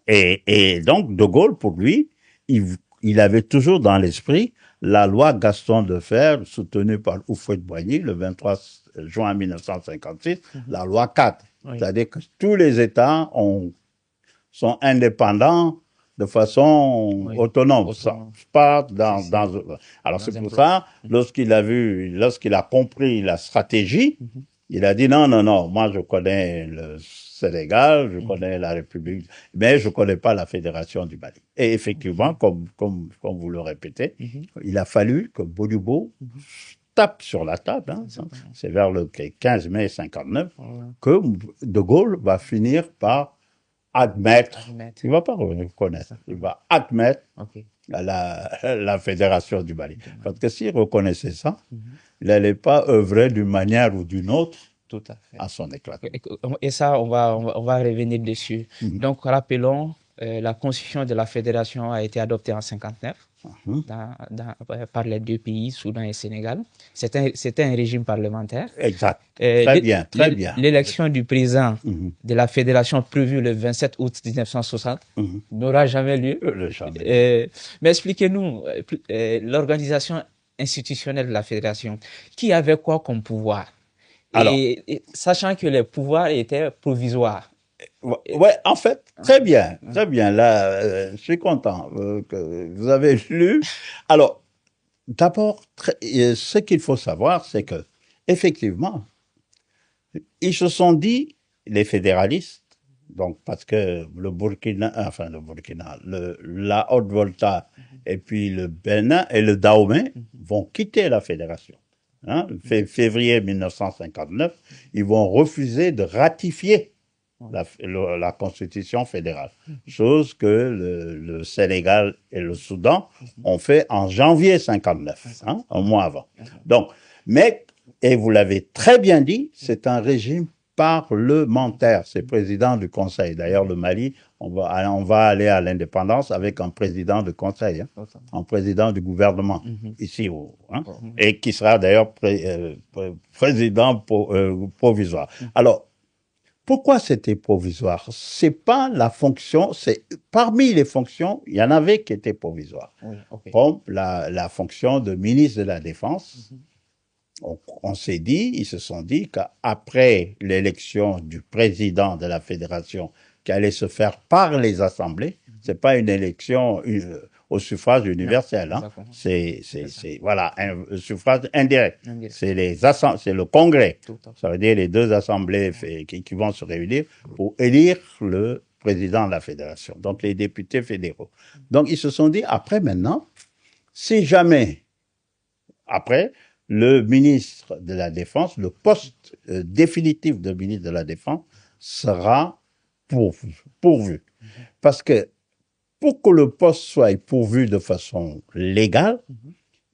et donc De Gaulle pour lui, il avait toujours dans l'esprit la loi Gaston Defferre, soutenue par Houphouët-Boigny le 23 juin 1956, la loi 4. C'est-à-dire que tous les États sont indépendants de façon autonome. Pas alors c'est pour ça, lorsqu'il a compris la stratégie, il a dit non, moi je connais le Sénégal, je connais la République, mais je connais pas la Fédération du Mali. Et effectivement, comme vous le répétez, il a fallu que Modibo tape sur la table, hein, c'est vers le 15 mai 59, que De Gaulle va finir par admettre. Il ne va pas reconnaître, il va admettre la Fédération du Mali. Parce que s'il reconnaissait ça, il n'allait pas œuvrer d'une manière ou d'une autre à son éclatement. Et ça, on va revenir dessus. Donc, rappelons, la constitution de la Fédération a été adoptée en 59 par les deux pays, Soudan et Sénégal. C'était un régime parlementaire. Exact. Très bien. L'élection du président de la Fédération prévue le 27 août 1960 n'aura jamais lieu. Mais expliquez-nous l'organisation institutionnelle de la Fédération. Qui avait quoi comme pouvoir? Alors, et sachant que les pouvoirs étaient provisoires. Ouais, en fait, très bien. Là, je suis content que vous avez lu. Alors, d'abord, ce qu'il faut savoir, c'est que, effectivement, ils se sont dit, les fédéralistes, donc parce que la Haute-Volta et puis le Bénin et le Dahomey vont quitter la fédération. Hein, février 1959, ils vont refuser de ratifier la constitution fédérale, chose que le Sénégal et le Soudan ont fait en janvier 59, hein, un mois avant. Donc, et vous l'avez très bien dit, c'est un régime parlementaire, c'est président du Conseil. D'ailleurs, le Mali, on va aller à l'indépendance avec un président de Conseil, hein, un président du gouvernement, ici, hein, et qui sera d'ailleurs président provisoire. Alors, pourquoi c'était provisoire? C'est pas la fonction, c'est parmi les fonctions, il y en avait qui étaient provisoires. Comme la fonction de ministre de la Défense. Ils se sont dit qu'après l'élection du président de la fédération qui allait se faire par les assemblées, C'est pas une élection au suffrage universel. Non, Hein. exactement. C'est voilà, un suffrage indirect. Indirect. C'est le Congrès. Tout à fait. Ça veut dire les deux assemblées qui vont se réunir pour élire le président de la fédération. Donc, les députés fédéraux. Donc, ils se sont dit, après, maintenant, si jamais, après, le ministre de la Défense, le poste définitif de ministre de la Défense sera pourvu. Parce que pour que le poste soit pourvu de façon légale,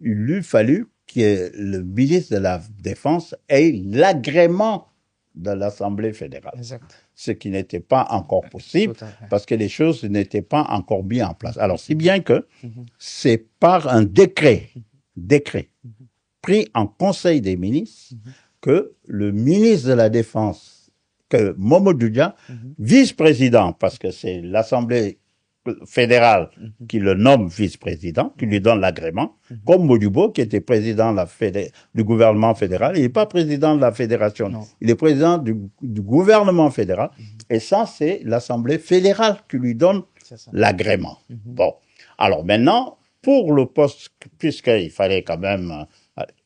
il lui fallu que le ministre de la Défense ait l'agrément de l'Assemblée fédérale. Exact. Ce qui n'était pas encore possible parce que les choses n'étaient pas encore bien en place. Alors, si bien que c'est par un décret pris en Conseil des ministres que le ministre de la Défense, que Mamadou Dia, vice-président, parce que c'est l'Assemblée fédérale qui le nomme vice-président, qui lui donne l'agrément, comme Modibo, qui était président du gouvernement fédéral. Il n'est pas président de la fédération, non. Il est président du gouvernement fédéral. Et ça, c'est l'Assemblée fédérale qui lui donne l'agrément. Bon. Alors maintenant, pour le poste, puisqu'il fallait quand même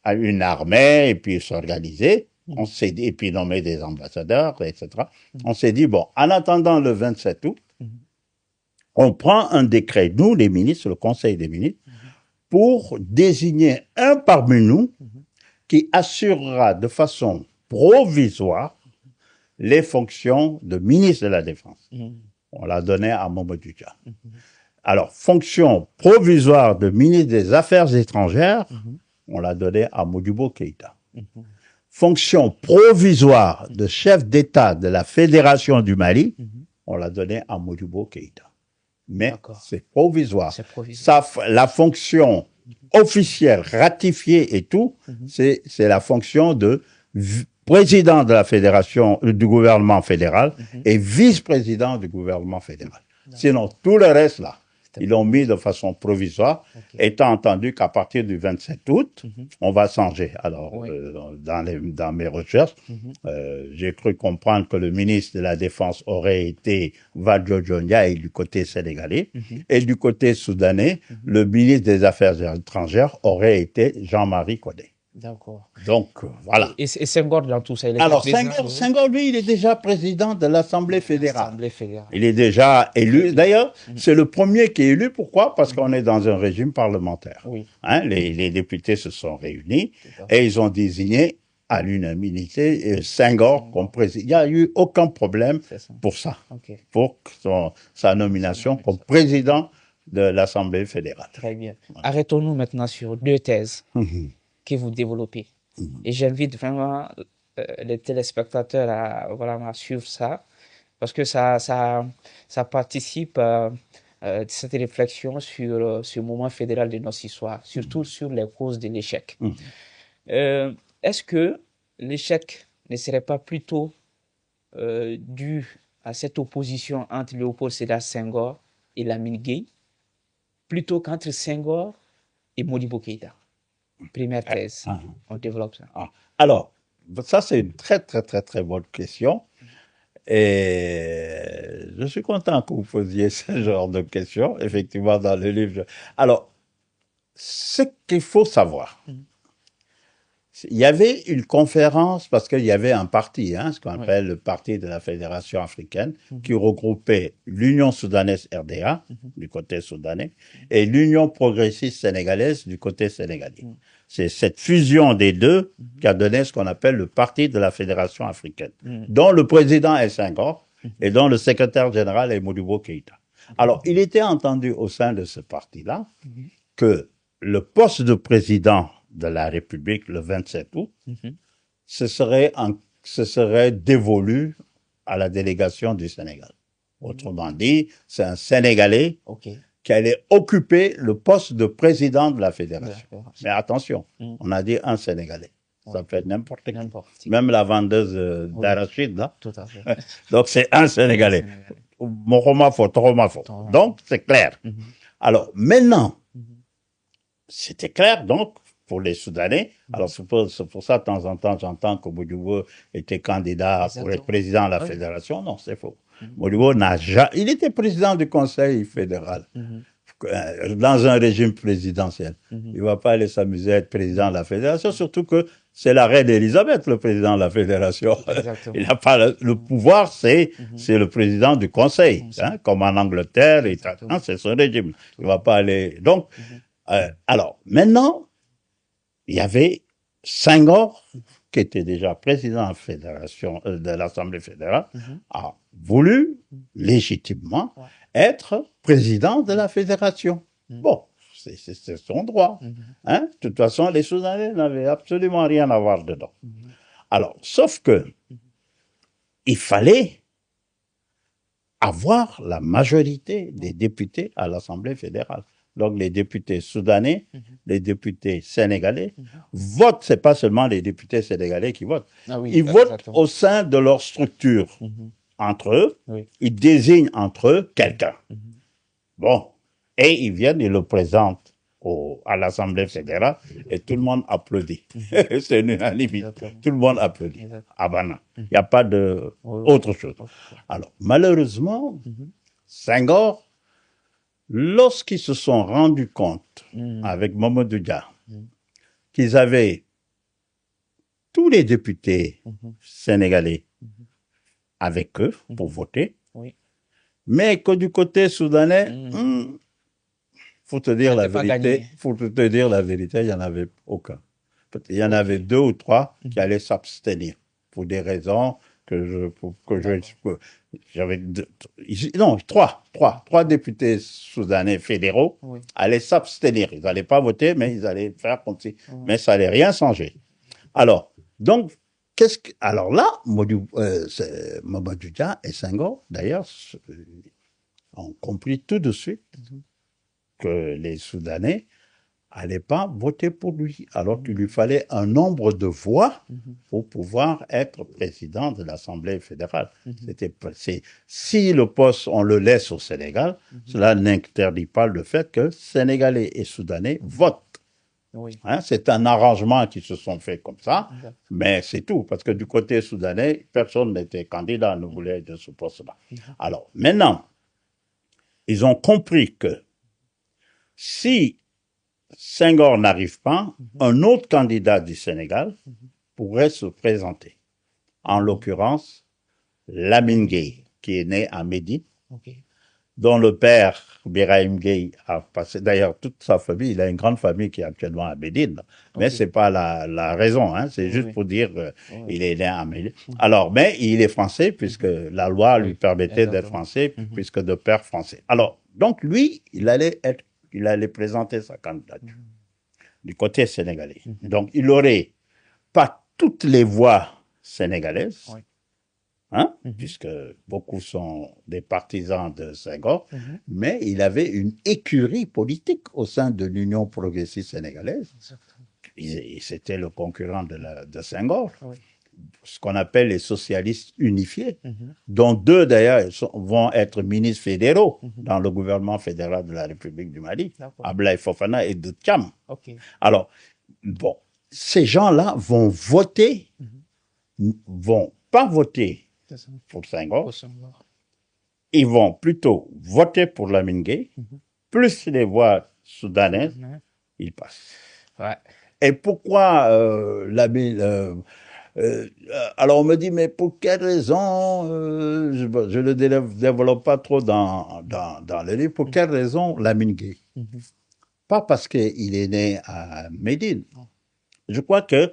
une armée et puis s'organiser, on s'est dit, et puis nommer des ambassadeurs, etc. On s'est dit, bon, en attendant le 27 août, on prend un décret, nous, les ministres, le Conseil des ministres, pour désigner un parmi nous qui assurera de façon provisoire les fonctions de ministre de la Défense. On l'a donné à Mamadou Dia. Alors, fonction provisoire de ministre des Affaires étrangères, on l'a donné à Modibo Keïta. Fonction provisoire de chef d'État de la Fédération du Mali, on l'a donné à Modibo Keïta. Mais c'est provisoire. La fonction officielle, ratifiée et tout, c'est la fonction de président de la fédération, du gouvernement fédéral et vice-président du gouvernement fédéral. Sinon, tout le reste là, ils l'ont mis de façon provisoire, étant entendu qu'à partir du 27 août, on va changer. Alors, dans mes recherches, j'ai cru comprendre que le ministre de la Défense aurait été Valdjo Ndiaye du côté sénégalais, et du côté soudanais, le ministre des Affaires étrangères aurait été Jean-Marie Codé. D'accord. Donc, voilà. Et Senghor dans tout ça, il est alors, Senghor, lui, il est déjà président de l'Assemblée fédérale. fédérale. Il est déjà élu. D'ailleurs, c'est le premier qui est élu. Pourquoi? Parce qu'on est dans un régime parlementaire. Oui. Hein, les députés se sont réunis et ils ont désigné à l'unanimité Senghor comme président. Il n'y a eu aucun problème pour ça, pour sa nomination comme président de l'Assemblée fédérale. Très bien. Arrêtons-nous maintenant sur deux thèses que vous développez. Et j'invite vraiment les téléspectateurs à suivre ça, parce que ça participe à cette réflexion sur ce moment fédéral de notre histoire, surtout sur les causes de l'échec. Est-ce que l'échec ne serait pas plutôt dû à cette opposition entre Léopold Sédar Senghor et Lamine Gueye, plutôt qu'entre Senghor et Modibo Keïta? Première thèse, on développe ça. Alors, ça c'est une très bonne question. Et je suis content que vous posiez ce genre de questions, effectivement, dans le livre. Alors, ce qu'il faut savoir, il y avait une conférence, parce qu'il y avait un parti, ce qu'on appelle le Parti de la Fédération africaine, qui regroupait l'Union soudanaise RDA, du côté soudanais, et l'Union progressiste sénégalaise, du côté sénégalais. C'est cette fusion des deux qui a donné ce qu'on appelle le Parti de la Fédération africaine, dont le président est Senghor et dont le secrétaire général est Modibo Keïta. Alors, il était entendu au sein de ce parti-là que le poste de président de la République le 27 août, ce serait dévolu à la délégation du Sénégal. Autrement dit, c'est un Sénégalais qui allait occuper le poste de président de la fédération. Mais attention, on a dit un Sénégalais. Ça peut être n'importe qui. Même la vendeuse d'arachide, là. Tout à fait. Donc, c'est un Sénégalais. Moromafo, Toromafo. Donc, c'est clair. Alors, maintenant, c'était clair, donc, pour les Soudanais. Alors, c'est pour ça, de temps en temps, j'entends que Modibo était candidat pour être président de la fédération. Non, c'est faux. Modibo n'a jamais... Il était président du Conseil fédéral. Dans un régime présidentiel. Il ne va pas aller s'amuser à être président de la fédération, surtout que c'est la reine Elisabeth, le président de la fédération. Exactement. Il n'a pas le pouvoir, c'est le président du conseil, hein, comme en Angleterre, c'est son régime. Il ne va pas aller... Donc, alors, maintenant, il y avait Senghor, qui était déjà président de la fédération, de l'Assemblée fédérale, a voulu légitimement être président de la fédération. Bon, c'est son droit. Hein? De toute façon, les Soudanais n'avaient absolument rien à voir dedans. Alors, sauf que il fallait avoir la majorité des députés à l'Assemblée fédérale. Donc, les députés soudanais, les députés sénégalais votent. C'est pas seulement les députés sénégalais qui votent. Ils votent au sein de leur structure. Entre eux, ils désignent entre eux quelqu'un. Bon. Et ils viennent, ils le présentent à l'Assemblée fédérale et tout le monde applaudit. C'est une unanimité. Tout le monde applaudit. Habana. Il n'y a pas d'autre chose. Alors, malheureusement, Senghor, lorsqu'ils se sont rendus compte, avec Mamadou Dia, qu'ils avaient tous les députés sénégalais avec eux pour voter, mais que du côté soudanais, faut te dire la vérité, il n'y en avait aucun. Il y en avait 2 ou 3 qui allaient s'abstenir pour des raisons j'avais 3 députés soudanais fédéraux allaient s'abstenir. Ils n'allaient pas voter, mais ils allaient faire comme si, mais ça n'allait rien changer. Alors, donc, alors là, Mamadou Dia et Senghor, d'ailleurs, ont compris tout de suite que les Soudanais n'allaient pas voter pour lui, alors qu'il lui fallait un nombre de voix pour pouvoir être président de l'Assemblée fédérale. Si le poste, on le laisse au Sénégal, cela n'interdit pas le fait que Sénégalais et Soudanais votent. Hein, c'est un arrangement qui se sont fait comme ça, mais c'est tout, parce que du côté soudanais, personne n'était candidat, ne voulait de ce poste-là. Alors, maintenant, ils ont compris que si Senghor n'arrive pas, un autre candidat du Sénégal pourrait se présenter. En l'occurrence, Lamine Gueye, qui est né à Médine, dont le père, Birahim Gueye, a passé, d'ailleurs, toute sa famille, il a une grande famille qui est actuellement à Médine, mais c'est pas la raison, hein, c'est juste pour dire il est né à Médine. Alors, mais il est français, puisque la loi lui permettait d'être français, puisque de père français. Alors, donc lui, il allait présenter sa candidature du côté sénégalais. Donc, il n'aurait pas toutes les voix sénégalaises, hein, puisque beaucoup sont des partisans de Senghor, mais il avait une écurie politique au sein de l'Union progressiste sénégalaise. C'était le concurrent de Senghor. Ce qu'on appelle les socialistes unifiés, dont 2 d'ailleurs vont être ministres fédéraux dans le gouvernement fédéral de la République du Mali, Ablaye Fofana et de Thiam. Alors, bon, ces gens-là vont voter, vont pas voter pour Senghor, ils vont plutôt voter pour Lamine Gueye, plus les voix soudanaises, ils passent. Et pourquoi Lamine... alors on me dit, mais pour quelle raison, je ne le développe pas trop dans le livre, pour quelle raison Lamine Gueye? Pas parce qu'il est né à Médine. Je crois que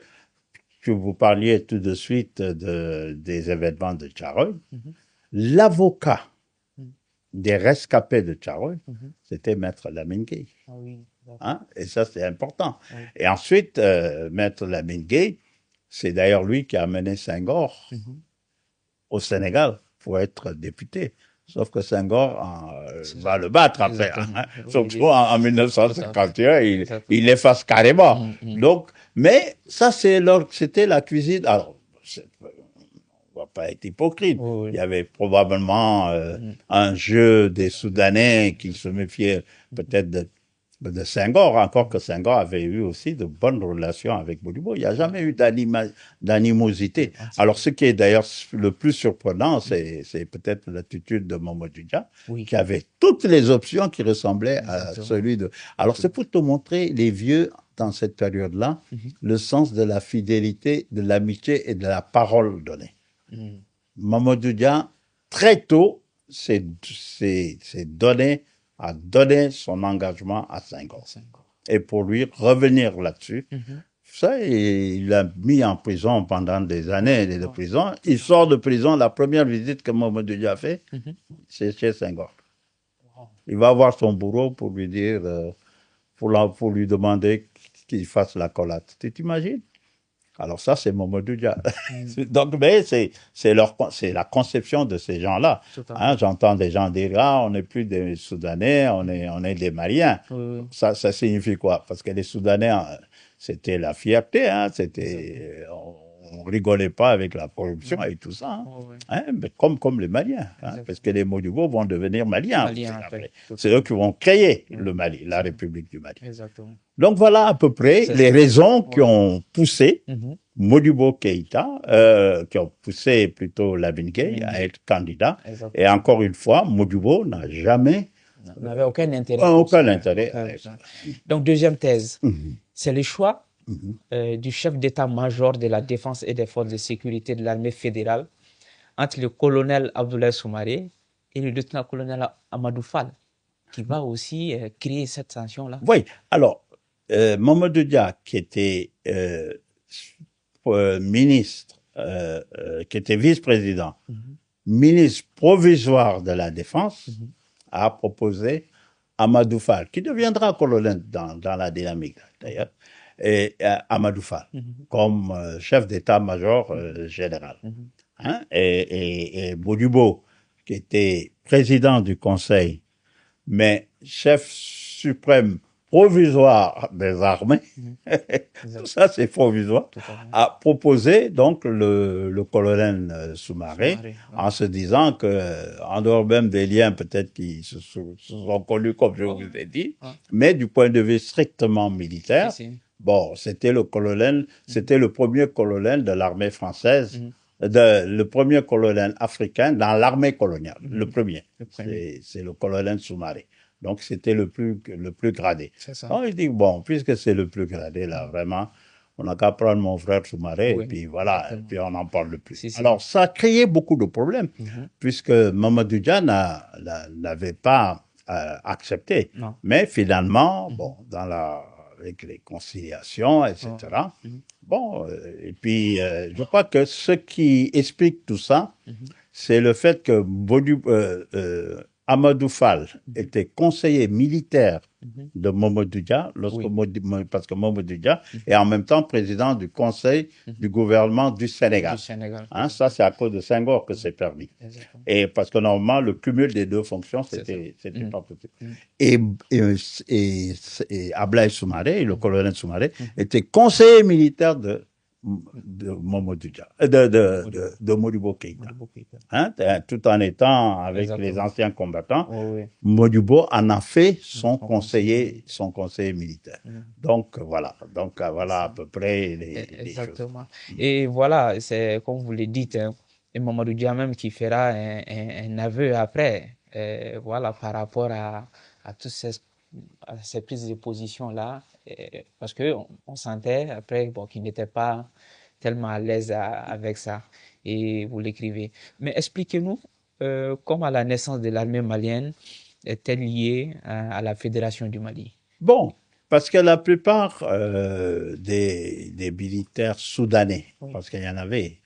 vous parliez tout de suite des événements de Tcharoy. L'avocat des rescapés de Tcharoy, c'était Maître Lamine Gueye. Hein? Et ça, c'est important. Et ensuite, Maître Lamine Gueye, c'est d'ailleurs lui qui a amené Senghor au Sénégal pour être député. Sauf que Senghor va le battre après. Hein? Surtout en 1951, il l'efface carrément. Donc, mais ça, c'était la cuisine. Alors, on ne va pas être hypocrite. Il y avait probablement un jeu des Soudanais qui se méfiaient peut-être de Senghor, encore que Senghor avait eu aussi de bonnes relations avec Modibo. Il n'y a jamais eu d'animosité. Alors, ce qui est d'ailleurs le plus surprenant, c'est peut-être l'attitude de Mamadou Dia, qui avait toutes les options qui ressemblaient à celui de... Alors, c'est pour te montrer, les vieux, dans cette période-là, le sens de la fidélité, de l'amitié et de la parole donnée. Mamadou Dia, très tôt, s'est donné a donné son engagement à Senghor. Et pour lui revenir là-dessus, ça, il l'a mis en prison pendant des années de prison. Il sort de prison, la première visite que Mamadou Dia a fait, c'est chez Senghor. Il va voir son bourreau pour lui dire, pour lui demander qu'il fasse la collate. Tu t'imagines? Alors ça, c'est Mamadou Dia. Donc, mais c'est la conception de ces gens-là. Hein, j'entends des gens dire, ah, on n'est plus des Soudanais, on est des Maliens. Ça signifie quoi? Parce que les Soudanais, c'était la fierté, hein, on rigolait pas avec la corruption et tout ça, hein, mais comme les Maliens, hein, parce que les Modibo vont devenir Maliens. C'est eux qui vont créer le Mali, la République du Mali. Exactement. Donc voilà à peu près les raisons qui ont poussé Modibo Keïta, qui ont poussé plutôt Lamine Gueye à être candidat. Et encore une fois, Modibo n'a jamais... n'avait aucun intérêt. Aucun intérêt. Donc deuxième thèse, c'est le choix du chef d'état-major de la défense et des forces de sécurité de l'armée fédérale entre le colonel Abdoulaye Soumaré et le lieutenant-colonel Amadou Fall, qui va aussi créer cette sanction-là. Oui, alors, Mamadou Dia, qui était ministre, qui était vice-président, ministre provisoire de la Défense, a proposé Amadou Fall, qui deviendra colonel dans la dynamique, d'ailleurs, et Amadou Fall, comme chef d'état-major général. Hein? Et Modibo, qui était président du Conseil, mais chef suprême provisoire des armées, tout ça c'est provisoire, a proposé donc le colonel Soumaré, en se disant que, en dehors même des liens peut-être qui se sont connus comme je vous ai dit, mais du point de vue strictement militaire, bon, c'était le premier colonel de l'armée française, le premier colonel africain dans l'armée coloniale, le premier. C'est le colonel Soumaré. Donc, c'était le plus gradé. Donc, il dit, bon, puisque c'est le plus gradé, là, vraiment, on n'a qu'à prendre mon frère Soumaré, et puis voilà, et puis on n'en parle plus. Alors, ça a créé beaucoup de problèmes, puisque Mamadou Dia n'avait pas accepté. Mais finalement, bon, avec les conciliations, etc., bon, et puis, je crois que ce qui explique tout ça, c'est le fait que Amadou Fall était conseiller militaire de Mamadou Dia, parce que Mamadou Dia est en même temps président du conseil du gouvernement du Sénégal. Hein, ça, c'est à cause de Senghor que c'est permis. Et parce que normalement, le cumul des deux fonctions, c'était pas possible. Et Ablaye Soumaré, le colonel Soumaré, était conseiller militaire de Mamadou Dia, de Modibo Keïta. Hein, tout en étant avec les anciens combattants, Modibo en a fait son conseiller militaire. Donc voilà à peu près les choses. Et voilà, c'est comme vous le dites, hein, et Mamadou Dia même qui fera un aveu après, voilà, par rapport à toutes ces prises de position là, parce que on sentait après qu'il n'était pas tellement à l'aise avec ça, et vous l'écrivez. Mais expliquez-nous comment la naissance de l'armée malienne est-elle liée à la Fédération du Mali? Bon, parce que la plupart des militaires soudanais, parce qu'il y en avait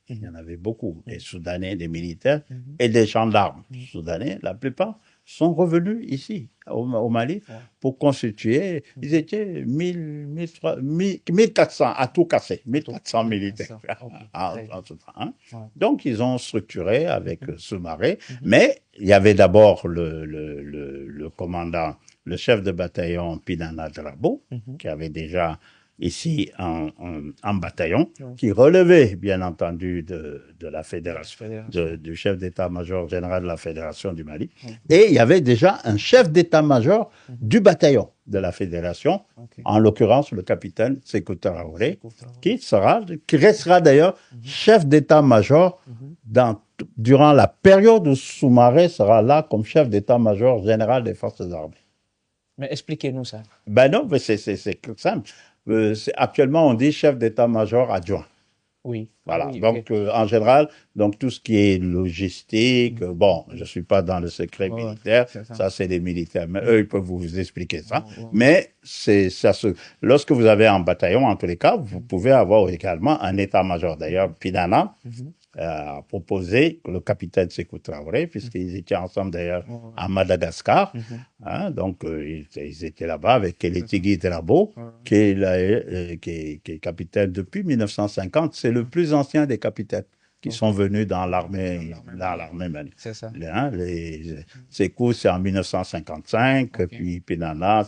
beaucoup, des Soudanais, des militaires et des gendarmes soudanais, la plupart sont revenus ici, au Mali, pour constituer, ils étaient 1400 à tout casser, 1400 militaires. Donc, ils ont structuré avec Soumaré, mais il y avait d'abord le commandant, le chef de bataillon Pinana Drabo, qui avait déjà ici en bataillon, qui relevait, bien entendu, de la fédération, du chef d'état-major général de la Fédération du Mali. Et il y avait déjà un chef d'état-major du bataillon de la fédération, en l'occurrence le capitaine Sékou Traoré, qui restera d'ailleurs chef d'état-major durant la période où Soumaré sera là comme chef d'état-major général des forces armées. Mais expliquez-nous ça. Ben non, mais c'est simple. Actuellement, on dit chef d'état-major adjoint. Oui. Voilà. Oui, donc, en général, donc tout ce qui est logistique, bon, je suis pas dans le secret militaire, ça c'est des militaires, mais eux ils peuvent vous expliquer ça. Mais lorsque vous avez un bataillon, en tous les cas, vous pouvez avoir également un état-major. D'ailleurs, Pinana a proposé le capitaine Sékou Traoré, puisqu'ils étaient ensemble d'ailleurs à Madagascar. Hein, donc, ils étaient là-bas avec Kélétigui Drabo, qui est capitaine depuis 1950. C'est le plus ancien des capitaines qui sont venus dans l'armée malienne. C'est ça. Sékou, c'est en 1955, puis Pinana,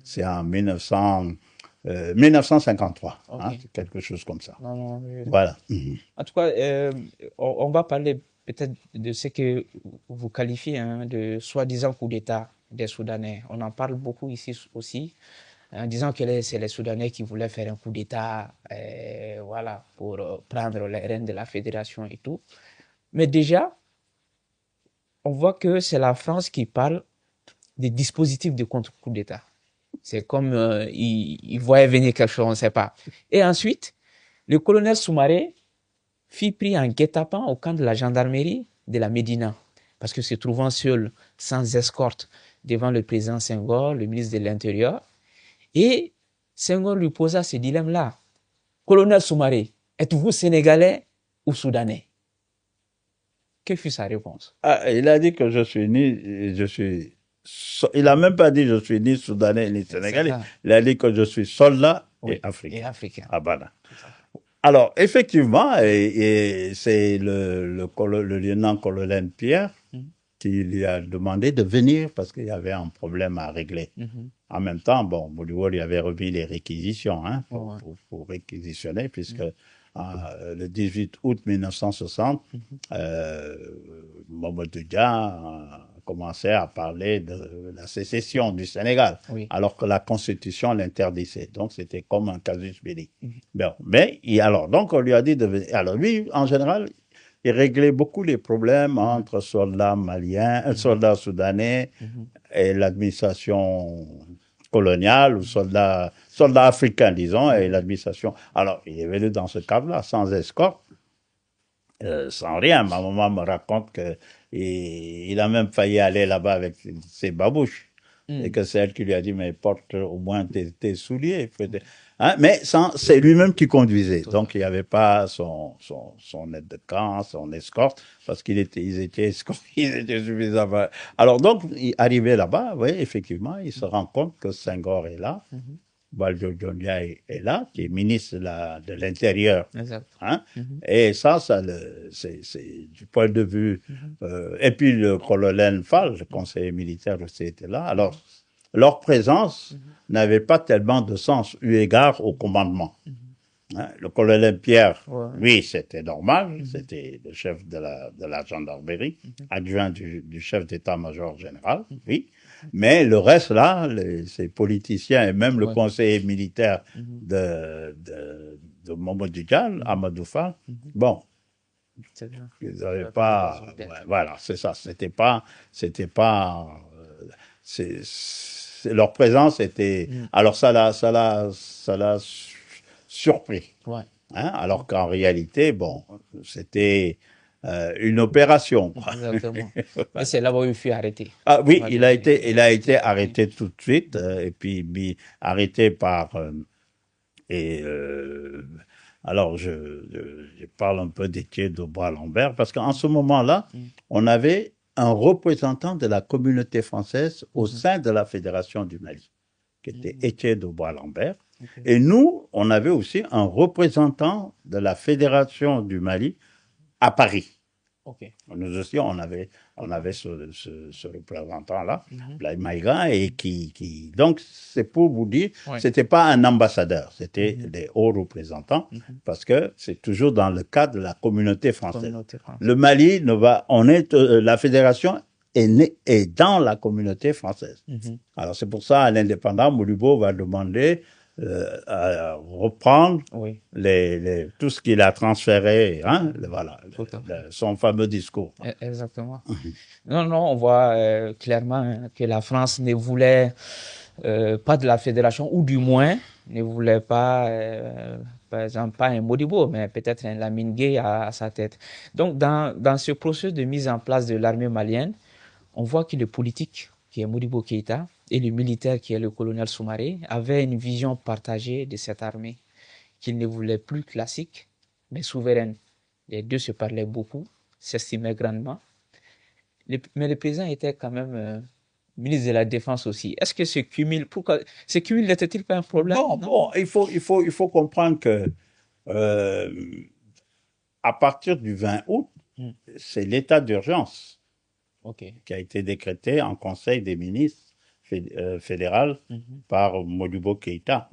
c'est en 1953, hein, quelque chose comme ça. Voilà. En tout cas, on va parler peut-être de ce que vous qualifiez de soi-disant coup d'État des Soudanais. On en parle beaucoup ici aussi, en disant que c'est les Soudanais qui voulaient faire un coup d'État voilà, pour prendre les rênes de la fédération et tout. Mais déjà, on voit que c'est la France qui parle des dispositifs de contre-coup d'État. C'est comme ils voyaient venir quelque chose, on ne sait pas. Et ensuite, le colonel Soumaré fut pris en guet-apens au camp de la gendarmerie de la Médina, parce que se trouvant seul, sans escorte, devant le président Senghor, le ministre de l'Intérieur, et Senghor lui posa ce dilemme-là. Colonel Soumaré, êtes-vous sénégalais ou soudanais? Que fut sa réponse? Il a dit que il n'a même pas dit je suis ni soudanais ni sénégalais. Il a dit que je suis soldat et africain. Ah ben là. Alors, effectivement, c'est le lieutenant-colonel Pierre qui lui a demandé de venir parce qu'il y avait un problème à régler. En même temps, bon, Modibo lui avait remis les réquisitions pour réquisitionner, puisque le 18 août 1960, Mamadou Dia a commencé à parler de la sécession du Sénégal, alors que la Constitution l'interdisait. Donc, c'était comme un casus belli. Bon, mais, donc, on lui a dit de venir. Alors, lui, en général, il réglait beaucoup les problèmes entre soldats maliens, soldats soudanais et l'administration coloniale ou soldats africains, disons, et l'administration. Alors, il est venu dans ce cadre-là, sans escorte, sans rien. Ma maman me raconte qu'il a même failli aller là-bas avec ses babouches. Et que c'est elle qui lui a dit, mais porte au moins tes souliers. Hein, mais c'est lui-même qui conduisait. Donc, il n'y avait pas son aide de camp, son escorte, parce ils étaient escortés, ils étaient suffisamment. Alors, donc, il arrivait là-bas, oui, effectivement, il se rend compte que Senghor est là, Valdiodio Diondia est là, qui est ministre de l'Intérieur. Hein, et ça c'est du point de vue. Et puis, le colonel Fall, le conseiller militaire aussi, était là. Alors, leur présence n'avait pas tellement de sens eu égard au commandement. Hein, le colonel Pierre, lui, c'était normal, c'était le chef de la gendarmerie, adjoint du chef d'état-major général, oui. Mais le reste, là, ces politiciens et même le conseiller militaire de Mamadou Dial, Amadou Fall, bon, ils n'avaient pas... voilà, c'est ça, c'était pas leur présence était... Alors, ça l'a surpris. Hein, alors qu'en réalité, bon, c'était une opération. Exactement. Mais c'est là où il fut arrêté. Ah oui, il a été arrêté tout de suite, et puis arrêté par... alors, je parle un peu d'Étienne de Bois-Lambert, parce qu'en ce moment-là, on avait un représentant de la communauté française au sein de la Fédération du Mali, qui était Étienne de Bois-Lambert. Et nous, on avait aussi un représentant de la Fédération du Mali à Paris, Ok. Nous aussi, on avait ce représentant-là, Blaise Maïga, et donc, c'est pour vous dire, c'était pas un ambassadeur, c'était des hauts représentants, parce que c'est toujours dans le cadre de la communauté française. Le Mali la fédération est dans la communauté française. Alors, c'est pour ça, à l'indépendant, Modibo va demander à reprendre tout ce qu'il a transféré, hein, voilà, son fameux discours. Exactement. Non, on voit clairement que la France ne voulait pas de la fédération, ou du moins ne voulait pas, par exemple, pas un Modibo, mais peut-être un Lamine Gueye à sa tête. Donc, dans ce processus de mise en place de l'armée malienne, on voit que le politique, qui est Modibo Keïta, et le militaire, qui est le colonel Soumaré, avaient une vision partagée de cette armée, qu'ils ne voulaient plus classique, mais souveraine. Les deux se parlaient beaucoup, s'estimaient grandement. Mais le président était quand même ministre de la Défense aussi. Est-ce que ce cumul n'était-il pas un problème? Bon, il faut comprendre que à partir du 20 août, c'est l'état d'urgence qui a été décrété en Conseil des ministres fédéral par Modibo Keïta.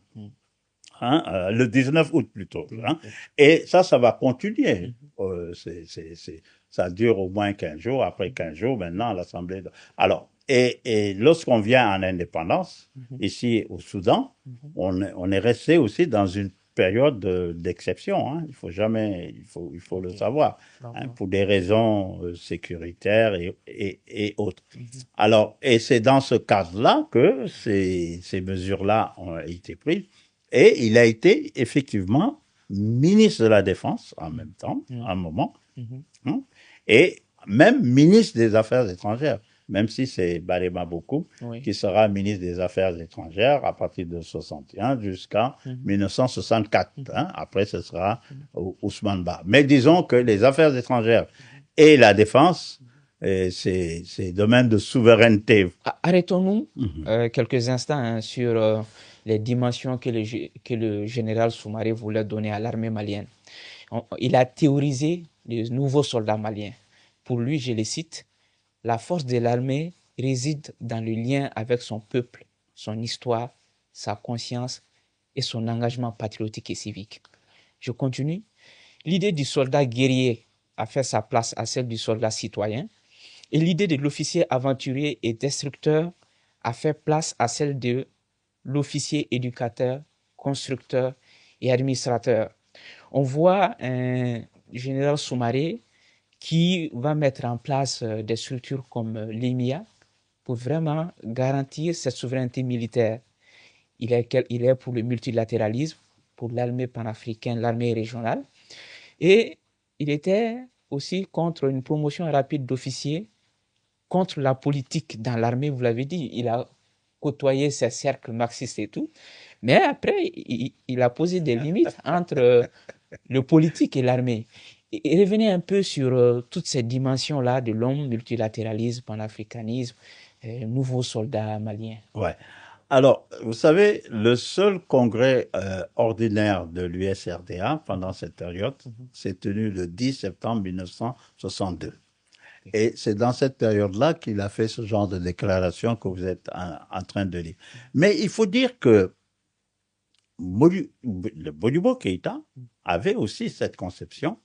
Hein, le 19 août plutôt. Hein. Et ça va continuer. Ça dure au moins 15 jours. Après 15 jours, maintenant, l'Assemblée... Alors, et lorsqu'on vient en indépendance, ici au Soudan, on est resté aussi dans une période d'exception. Hein. Il faut le savoir, hein, pour des raisons sécuritaires et autres. Alors, et c'est dans ce cadre-là que ces mesures-là ont été prises. Et il a été effectivement ministre de la Défense en même temps, à un moment, hein, et même ministre des Affaires étrangères, même si c'est Balema Bokoum qui sera ministre des Affaires étrangères à partir de 61 jusqu'à 1964. Hein. Après, ce sera Ousmane Ba. Mais disons que les Affaires étrangères et la Défense, c'est domaine de souveraineté. Arrêtons-nous quelques instants hein, sur les dimensions que le général Soumaré voulait donner à l'armée malienne. Il a théorisé les nouveaux soldats maliens. Pour lui, je le cite, la force de l'armée réside dans le lien avec son peuple, son histoire, sa conscience et son engagement patriotique et civique. Je continue. L'idée du soldat guerrier a fait sa place à celle du soldat citoyen, et l'idée de l'officier aventurier et destructeur a fait place à celle de l'officier éducateur, constructeur et administrateur. On voit un général Soumaré qui va mettre en place des structures comme l'EMIA pour vraiment garantir cette souveraineté militaire. Il est pour le multilatéralisme, pour l'armée panafricaine, l'armée régionale. Et il était aussi contre une promotion rapide d'officiers, contre la politique dans l'armée, vous l'avez dit. Il a côtoyé ces cercles marxistes et tout. Mais après, il a posé des limites entre le politique et l'armée. Et revenez un peu sur toutes ces dimensions-là de l'homme, multilatéralisme, panafricanisme, nouveaux soldats maliens. Ouais. Alors, vous savez, le seul congrès ordinaire de l'USRDA pendant cette période s'est tenu le 10 septembre 1962. Et c'est dans cette période-là qu'il a fait ce genre de déclaration que vous êtes en train de lire. Mais il faut dire que le Modibo Keïta avait aussi cette conception,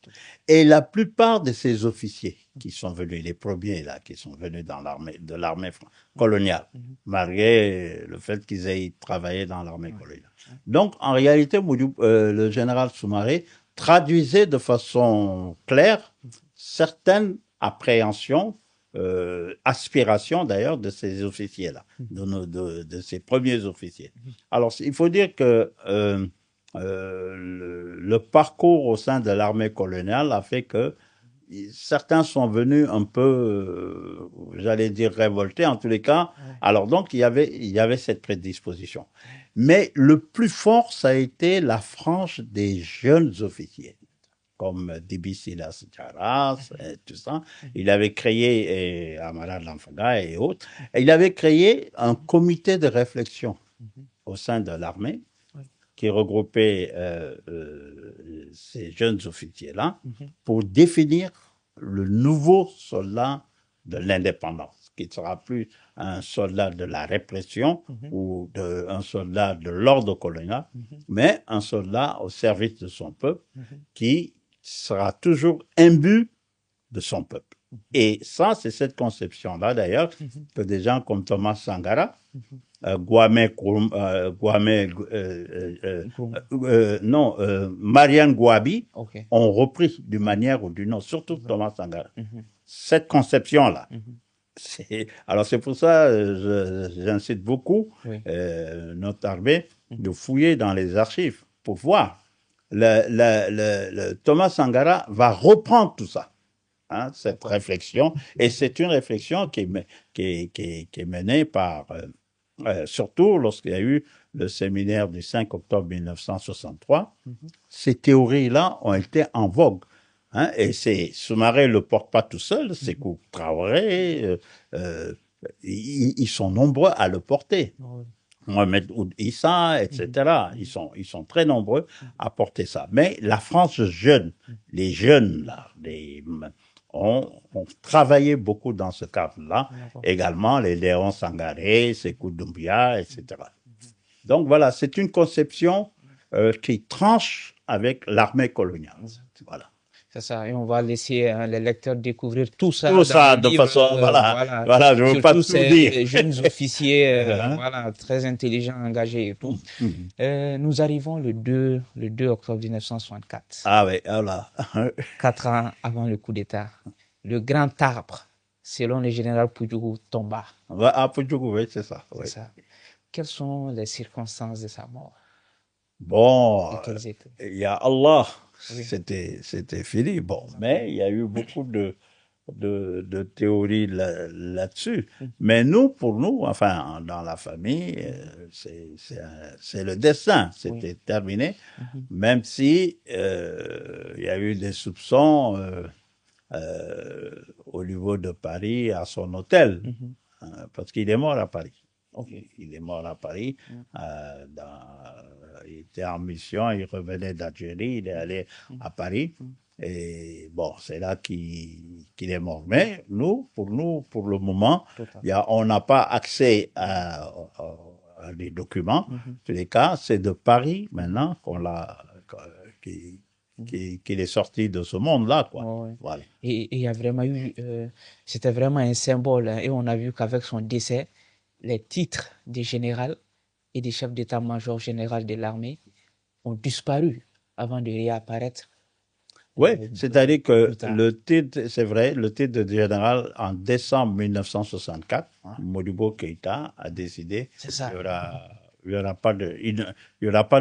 et la plupart de ces officiers qui sont venus, les premiers là, qui sont venus dans l'armée coloniale, malgré le fait qu'ils aient travaillé dans l'armée coloniale. Donc, en réalité, le général Soumaré traduisait de façon claire certaines appréhensions, aspirations d'ailleurs de ces officiers-là, de ces premiers officiers. Alors, il faut dire que le parcours au sein de l'armée coloniale a fait que certains sont venus un peu, j'allais dire révoltés en tous les cas. Alors donc, il y avait cette prédisposition. Mais le plus fort, ça a été la frange des jeunes officiers, comme Dibi Silas Jaras, et tout ça. Il avait créé, Amara Lamfaga et autres, et il avait créé un comité de réflexion au sein de l'armée qui regroupait ces jeunes officiers-là pour définir le nouveau soldat de l'indépendance, qui ne sera plus un soldat de la répression ou un soldat de l'ordre colonial, mais un soldat au service de son peuple qui sera toujours imbu de son peuple. Et ça, c'est cette conception-là, d'ailleurs, que des gens comme Thomas Sankara, Marianne Gwabi ont repris d'une manière ou d'une autre, surtout Thomas Sankara. Cette conception-là. Alors c'est pour ça j'incite beaucoup notre armée de fouiller dans les archives pour voir. Thomas Sankara va reprendre tout ça. Hein, cette réflexion, et c'est une réflexion qui est menée par, surtout lorsqu'il y a eu le séminaire du 5 octobre 1963, ces théories-là ont été en vogue. Hein, et Soumaré ne le porte pas tout seul, Sékou Traoré, ils sont nombreux à le porter. Mohamed Ould Issa, etc. Ils sont très nombreux à porter ça. Mais la France jeune, les jeunes, là, ont travaillé beaucoup dans ce cadre-là. Également, les Léon Sangaré, Sékou Doumbia, etc. Donc voilà, c'est une conception qui tranche avec l'armée coloniale. Voilà. C'est ça, et on va laisser les lecteurs découvrir tout ça. Tout ça, de façon, voilà, je ne veux pas tout dire. Ces jeunes officiers, voilà, très intelligents, engagés et tout. Nous arrivons le 2 octobre 1964. Ah oui, voilà. 4 ans avant le coup d'État. Le grand arbre, selon le général Poudjougou, tomba. Ah, Poudjougou, oui, c'est ça. C'est ça. Quelles sont les circonstances de sa mort? Bon, il y a Allah. Oui. C'était fini. Bon, mais il y a eu beaucoup de théories là-dessus. Mais pour nous, enfin, dans la famille, c'est le destin. C'était terminé. Même si il y a eu des soupçons au niveau de Paris à son hôtel, parce qu'il est mort à Paris. Il est mort à Paris. Il était en mission, il revenait d'Algérie, il est allé à Paris. Et bon, c'est là qu'il est mort. Mais pour le moment, on n'a pas accès à des documents. En tous les cas, c'est de Paris maintenant qu'il est sorti de ce monde-là, quoi. Voilà. Et il y a vraiment eu, c'était vraiment un symbole, hein, et on a vu qu'avec son décès, les titres des généraux et des chefs d'état-major général de l'armée ont disparu avant de réapparaître. Oui, c'est-à-dire que le titre, c'est vrai, le titre de général en décembre 1964, Modibo Keïta a décidé qu'il n'y aura pas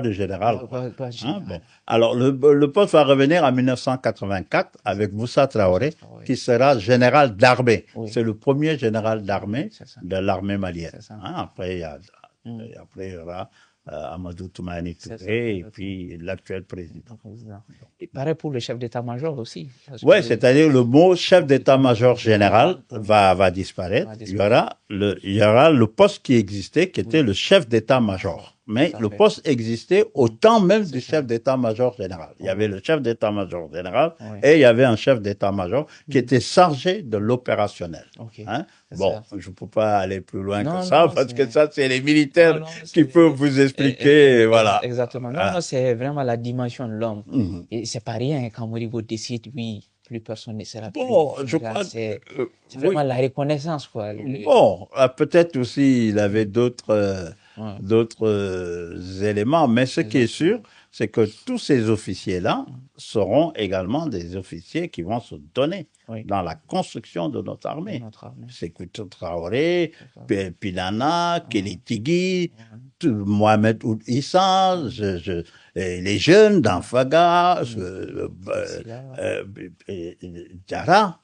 de général. Bon. Alors, le poste va revenir en 1984 avec Moussa Traoré, qui sera général d'armée. C'est le premier général d'armée de l'armée malienne. Après, il y aura Amadou Toumani Touré et puis l'actuel président. Et pareil pour le chef d'état-major aussi. Oui, c'est-à-dire le mot chef d'état-major général va disparaître. Il y aura le poste qui existait, qui était le chef d'état-major. Mais le poste existait au temps même du chef d'état-major général. Il y avait le chef d'état-major général et il y avait un chef d'état-major qui était chargé de l'opérationnel. Hein? Bon, je ne peux pas aller plus loin que ça parce que ça, c'est les militaires qui peuvent vous expliquer. Voilà. Exactement. Non, c'est vraiment la dimension de l'homme. Et c'est pas rien quand Modibo décide, oui, plus personne ne sera plus. Bon, je crois c'est vraiment la reconnaissance, quoi. Bon, peut-être aussi il avait d'autres éléments, mais ce qui est sûr, c'est que tous ces officiers-là seront également des officiers qui vont se donner dans la construction de notre armée. Sékou Traoré, Pilana, Kéli Mohamed Ould Issa, les jeunes d'Anfaga, Diarra.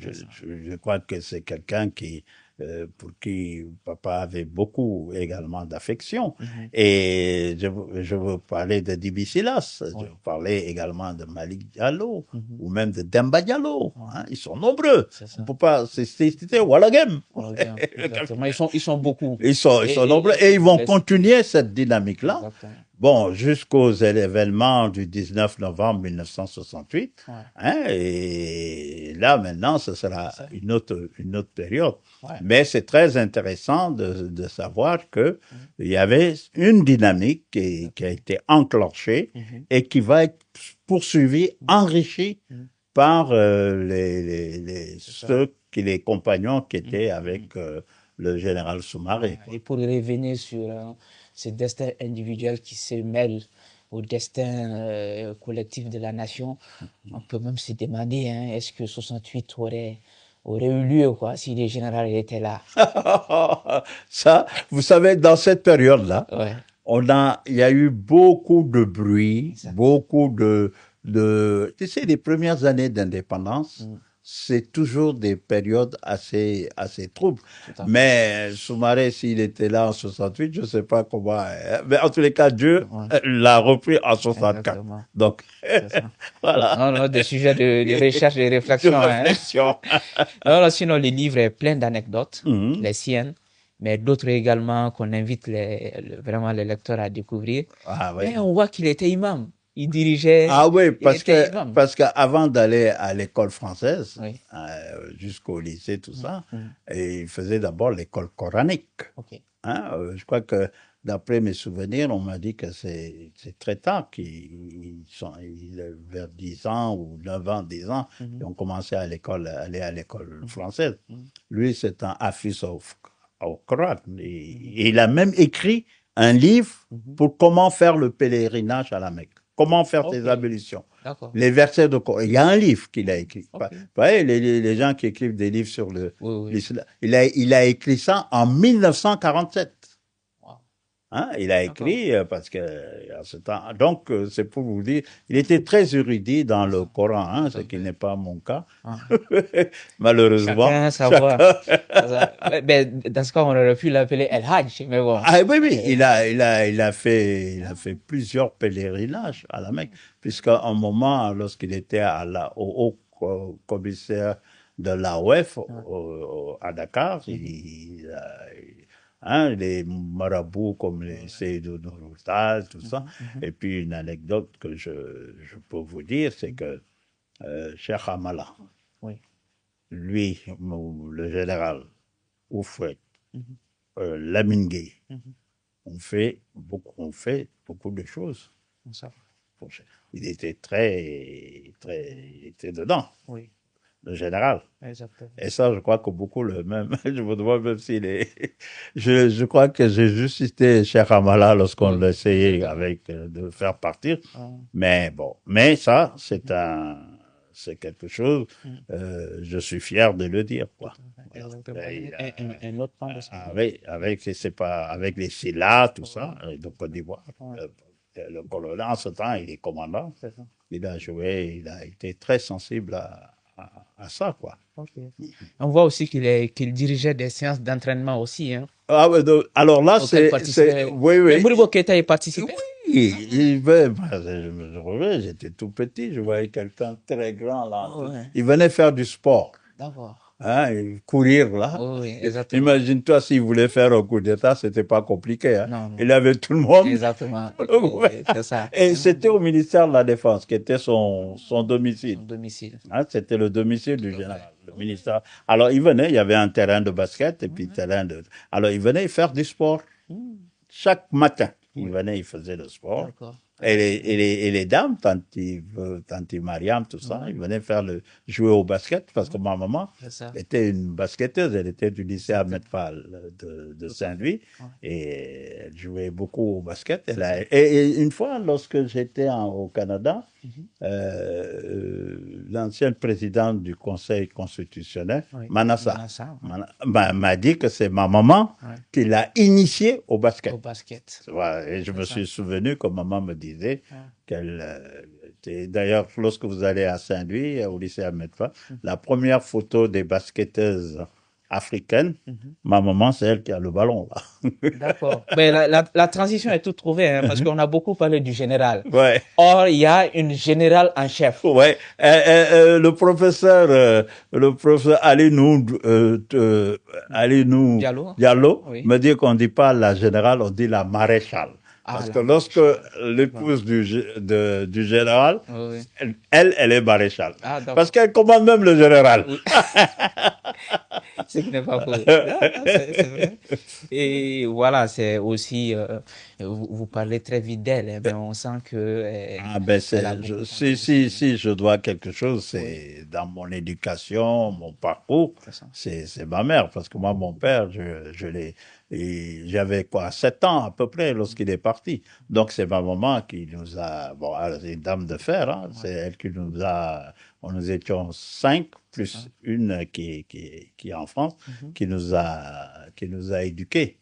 Je crois que c'est quelqu'un qui pour qui papa avait beaucoup également d'affection. Et je veux parler de Dibi Silas, je veux parler également de Malik Diallo, ou même de Demba Diallo. Hein, ils sont nombreux. On peut pas, c'était Wallagem. Exactement. Ils sont beaucoup. Ils sont nombreux et ils vont continuer cette dynamique-là. Bon, jusqu'aux événements du 19 novembre 1968. Hein, et là, maintenant, ce sera une autre période. Mais c'est très intéressant de savoir que il y avait une dynamique qui a été enclenchée et qui va être poursuivie, enrichie par les compagnons qui étaient avec le général Soumaré. Et pour revenir sur ces destins individuels qui se mêlent au destin collectif de la nation, on peut même se demander, hein, est-ce que 68 aurait eu lieu, quoi, si les généraux étaient là. Ça, vous savez, dans cette période-là, il y a eu beaucoup de bruit, beaucoup tu sais, les premières années d'indépendance, c'est toujours des périodes assez troubles. Mais Soumaré, s'il était là en 68, je ne sais pas comment. Mais en tous les cas, Dieu l'a repris en 64. Exactement. Donc, voilà. Non, des sujets de recherche et de réflexion. Non, sinon, le livre est plein d'anecdotes, les siennes, mais d'autres également qu'on invite vraiment les lecteurs à découvrir. Et on voit qu'il était imam. Il dirigeait. Ah oui, parce qu'avant d'aller à l'école française, jusqu'au lycée, tout ça, il faisait d'abord l'école coranique. Hein, je crois que d'après mes souvenirs, on m'a dit que c'est très tard vers 10 ans ou 9 ans, 10 ans, ils ont commencé aller à l'école française. Lui, c'est un hafiz au Coran. Et il a même écrit un livre pour comment faire le pèlerinage à la Mecque. Comment faire tes ablutions. Les versets de Coran. Il y a un livre qu'il a écrit. Vous voyez, les gens qui écrivent des livres sur l'islam. Il a écrit ça en 1947. Hein, il a écrit parce que à ce temps. Donc, c'est pour vous dire, il était très érudit dans le Coran, hein, ce qui n'est pas mon cas. Malheureusement. Chacun savoir. Ben, dans ce cas, on aurait pu l'appeler El Hajj, mais bon. Ah oui, il a fait plusieurs pèlerinages à la Mecque, puisqu'à un moment, lorsqu'il était au haut commissaire de l'AOF à Dakar, les marabouts comme les Seydou Nouroutal, tout ça. Et puis une anecdote que je peux vous dire, c'est que Cheikh Hamala, lui, le général Oufouet, Lamine Gueye, on fait beaucoup de choses. Il était il était dedans. Le général. Exactement. Et ça, je crois que beaucoup le même. Je me demande même s'il est. Je crois que j'ai juste cité Cheikh Hamala lorsqu'on l'essayait de faire partir. Mais bon. Mais ça, c'est quelque chose, je suis fier de le dire, quoi. Un autre point de ça. Avec les Silla, tout ça, de Côte d'Ivoire. Le colonel, en ce temps, il est commandant. Il a été très sensible à ça, quoi. On voit aussi qu'il dirigeait des séances d'entraînement aussi, hein. Ah ouais, donc, alors là, oui. Modibo Keïta y participait. Oui, j'étais tout petit, je voyais quelqu'un très grand là. Il venait faire du sport. D'accord. Hein, courir là. Oui, exactement. Imagine-toi s'il voulait faire un coup d'État, c'était pas compliqué. Hein. Non. Il avait tout le monde. Exactement. C'est ça. Et c'était au ministère de la Défense, qui était son domicile. Hein, c'était le domicile du général. Le ministère. Alors il venait, il y avait un terrain de basket et puis Alors il venait faire du sport chaque matin. Il venait, il faisait le sport. D'accord. Et les dames, tanti Mariam, tout ça, ils venaient jouer au basket parce que ma maman était une basketteuse. Elle était du lycée Ahmed Fall de Saint-Louis et elle jouait beaucoup au basket. Et une fois, lorsque j'étais au Canada, l'ancien président du Conseil constitutionnel, Manassa, m'a dit que c'est ma maman qui l'a initié au basket. Et je me suis souvenu que maman me disait qu'elle d'ailleurs, lorsque vous allez à Saint-Louis, au lycée Ahmed Fall, la première photo des basketteuses africaine. Ma maman, c'est elle qui a le ballon, là. D'accord. Mais la transition est toute trouvée, hein, parce qu'on a beaucoup parlé du général. Ouais. Or, il y a une générale en chef. Ouais. Le professeur Diallo Oui. me dit qu'on dit pas la générale, on dit la maréchale. Ah, Parce la que lorsque maréchale. l'épouse du général, Oui. elle est maréchale. Ah, d'accord. Parce qu'elle commande même le général. Oui. Ce qui n'est pas faux. C'est vrai. Et voilà, c'est aussi, vous parlez très vite d'elle, hein, mais on sent que Ah ben elle a beaucoup si je dois quelque chose, c'est dans mon éducation, mon parcours, c'est ça. c'est ma mère. Parce que moi, mon père, j'avais quoi, 7 ans à peu près lorsqu'il est parti. Donc c'est ma maman qui nous a, bon, elle est une dame de fer, hein, c'est elle qui nous a, nous étions 5, plus une qui est en France, qui nous a éduqués.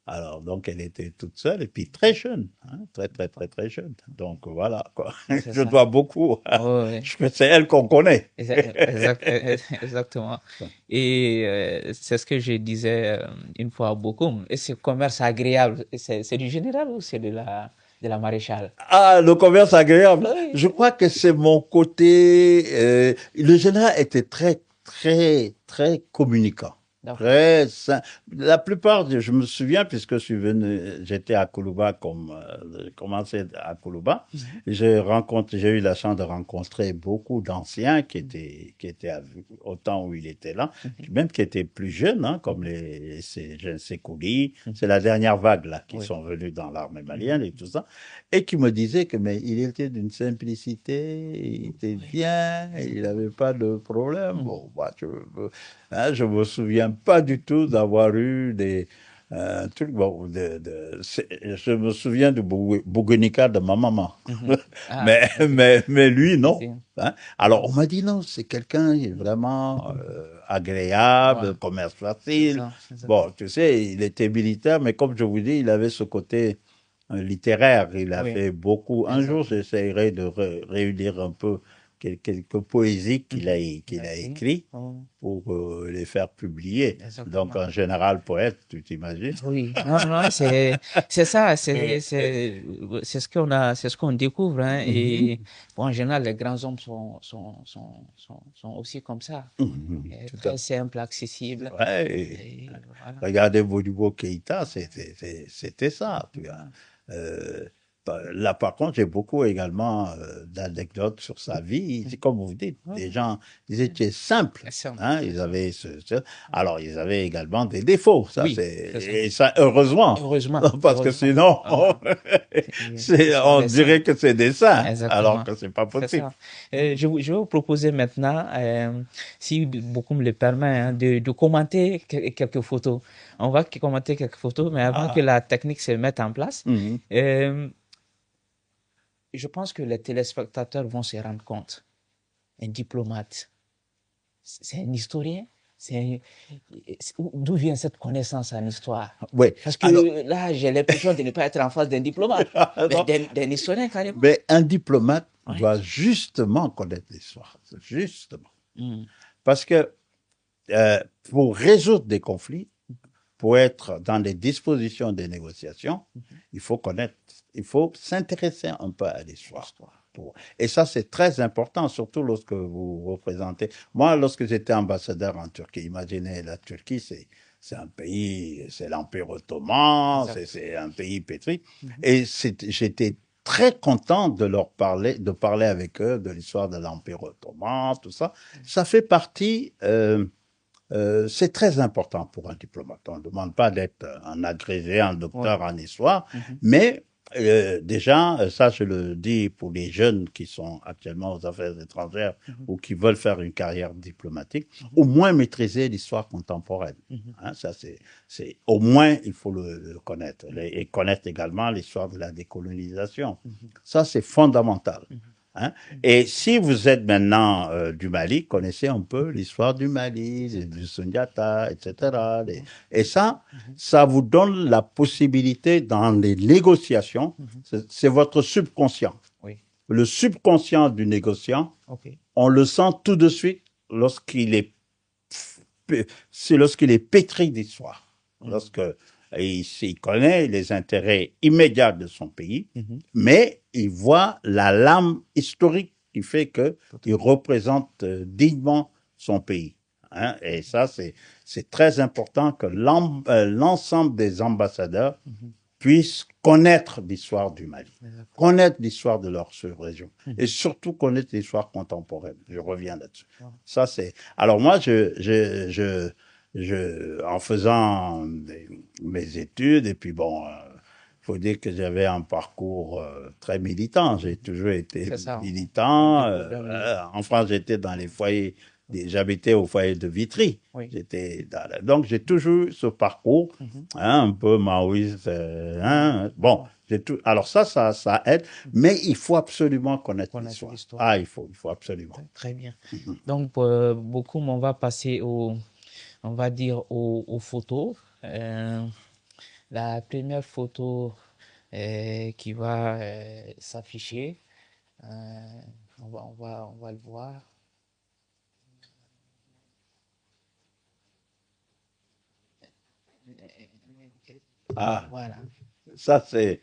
Alors, donc, elle était toute seule et puis très jeune, hein, très jeune. Donc, voilà, quoi. C'est Je ça. dois beaucoup. Ouais. C'est elle qu'on connaît. Exactement. Et c'est ce que je disais une fois à beaucoup. Et ce commerce agréable, c'est du général ou c'est de la maréchale? Ah, le commerce agréable. Oui. Je crois que c'est mon côté. Le général était très communicant. D'accord. La plupart, je me souviens, puisque j'étais à Koulouba commencé à Koulouba, j'ai eu la chance de rencontrer beaucoup d'anciens qui étaient au temps où il était là, même qui étaient plus jeunes, hein, comme ces jeunes Sékouli. C'est la dernière vague, là, qui sont venus dans l'armée malienne et tout ça, et qui me disaient mais il était d'une simplicité, il était bien, il n'avait pas de problème. Bon, bah, je me souviens pas du tout d'avoir eu des trucs. Bon, je me souviens du Bouguenica de ma maman, Ah, mais lui non. c'est- Hein. Alors on m'a dit non, c'est quelqu'un qui est vraiment agréable, ouais, commerce c'est facile. ça, c'est ça. Bon, tu sais, il était militaire, mais comme je vous dis, il avait ce côté littéraire. Il a Oui, fait beaucoup. Un jour, exactement. j'essaierai de réunir un peu quelques poésies qu'il a Merci. écrites Oh, pour les faire publier. Donc, exactement. un général poète, tu t'imagines? Oui, non, c'est ça, c'est ce qu'on a, c'est ce qu'on découvre, hein. Et bon, en général, les grands hommes sont aussi comme ça, Tout à très simples, accessibles. fait. Ouais, Et voilà. regardez Modibo Keïta, c'était ça. Tu vois. Euh, Là, par contre, j'ai beaucoup également d'anecdotes sur sa vie. C'est comme vous dites, Ouais, les gens, ils étaient simples. c'est ça, Hein, c'est ils ça. avaient alors, ils avaient également des défauts. Oui, c'est ça. Et ça, heureusement. Heureusement, Parce que heureusement. sinon, Ah, ce sont on des saints. dirait que c'est des saints, alors Exactement. que c'est pas C'est possible. ça. Je vais vous proposer maintenant, si beaucoup me le permet, hein, de commenter quelques photos. On va commenter quelques photos, mais avant que Ah. la technique se mette en place, Mhm. euh, je pense que les téléspectateurs vont se rendre compte. Un diplomate, c'est un historien. D'où vient cette connaissance en histoire? Oui. Parce Alors, que là, j'ai l'impression de ne pas être en face d'un diplomate, mais non, d'un historien carrément. mais un diplomate Oui. doit justement connaître l'histoire. Justement. Mm. Parce que pour résoudre des conflits, pour être dans des dispositions de négociation, il faut s'intéresser un peu à l'histoire. Et ça, c'est très important, surtout lorsque vous représentez. Moi, lorsque j'étais ambassadeur en Turquie, imaginez, la Turquie, c'est un pays, c'est l'Empire ottoman, c'est un pays pétri. Et j'étais très content de de parler avec eux de l'histoire de l'Empire ottoman, tout ça. Ça fait partie, c'est très important pour un diplomate. On ne demande pas d'être un agrégé, un docteur en histoire, mais déjà, ça je le dis pour les jeunes qui sont actuellement aux affaires étrangères ou qui veulent faire une carrière diplomatique, au moins maîtriser l'histoire contemporaine. Hein, ça c'est au moins il faut le connaître et connaître également l'histoire de la décolonisation. Ça c'est fondamental. Hein? Et si vous êtes maintenant du Mali, connaissez un peu l'histoire du Mali, du Sundiata, etc. Et ça vous donne la possibilité dans les négociations, c'est votre subconscient. Oui. Le subconscient du négociant, Ok. on le sent tout de suite lorsqu'il est lorsqu'il est pétri d'histoire, lorsque il connaît les intérêts immédiats de son pays, mais il voit la lame historique qui fait que il représente dignement son pays. Hein, et ça, c'est très important que l'ensemble des ambassadeurs puissent connaître l'histoire du Mali, connaître l'histoire de leur sous-région et surtout connaître l'histoire contemporaine. Je reviens là-dessus. Ça, c'est. Alors moi, en faisant mes études et puis bon. Faut dire que j'avais un parcours très militant. J'ai toujours été militant. En France, j'étais dans les foyers. J'habitais au foyer de Vitry. Oui. Donc, j'ai toujours eu ce parcours, hein, un peu maoïste. Bon, alors ça aide. Mais il faut absolument connaître l'histoire. Ah, il faut absolument. Très bien. Donc, beaucoup, on va passer on va dire aux photos. La première photo qui va s'afficher, on va le voir. Ah, voilà. Ça c'est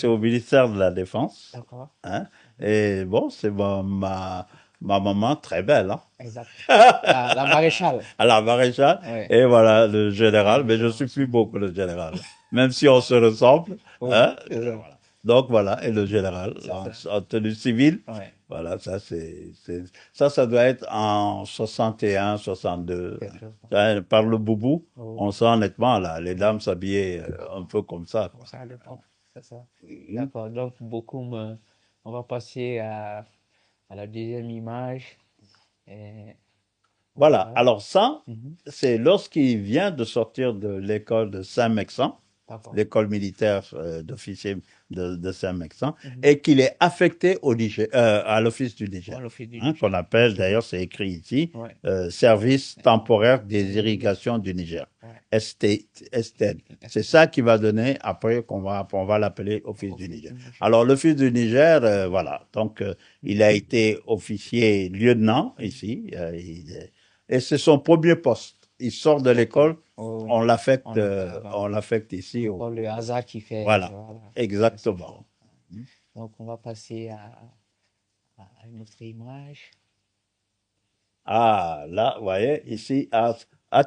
au ministère de la Défense. D'accord. Hein? Et bon, c'est ma maman très belle, hein. Exact. La maréchale. La maréchale. Oui. Et voilà, le général. Mais je suis plus beau que le général. Même si on se ressemble. Oui. Hein? Voilà. Donc voilà, et le général en tenue civile. Oui. Voilà, ça doit être en 61, 62. Par le boubou, on sent nettement là, les dames s'habillaient un peu comme ça. Quoi. C'est ça. D'accord. Donc beaucoup, on va passer à la deuxième image. Voilà. Alors ça, c'est lorsqu'il vient de sortir de l'école de Saint-Mexan, l'école militaire d'officier de Saint-Mexan, et qu'il est affecté au Niger, à l'office du Niger, qu'on appelle, d'ailleurs c'est écrit ici, Service temporaire des irrigations du Niger, STN. C'est ça qui va donner, après on va l'appeler Office du Niger. Alors l'Office du Niger, voilà, donc il a été officier lieutenant ici, et c'est son premier poste. Il sort de l'école, on l'affecte ici. Le hasard qui fait. Voilà, exactement. Donc, on va passer à une autre image. Ah, là, vous voyez, ici,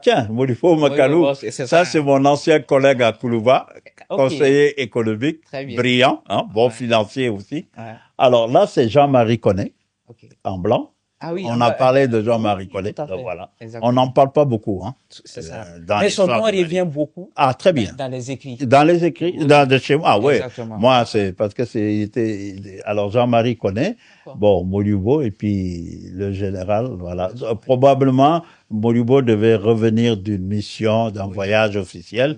tiens, Modibo Makalou, ça c'est mon ancien collègue à Koulouba, conseiller économique, brillant, hein, bon financier aussi. Ouais. Alors là, c'est Jean-Marie Connet, en blanc. Ah oui, on a parlé de Jean-Marie Connet, donc voilà. Exactement. On n'en parle pas beaucoup, hein. C'est ça. Mais son nom revient beaucoup. Ah, très bien. Dans les écrits. Dans les écrits, de chez moi. Ah, oui. Moi, c'est parce que alors Jean-Marie Connet, bon, Molubo, et puis le général, voilà. Probablement, Molubo devait revenir d'une mission, d'un voyage officiel,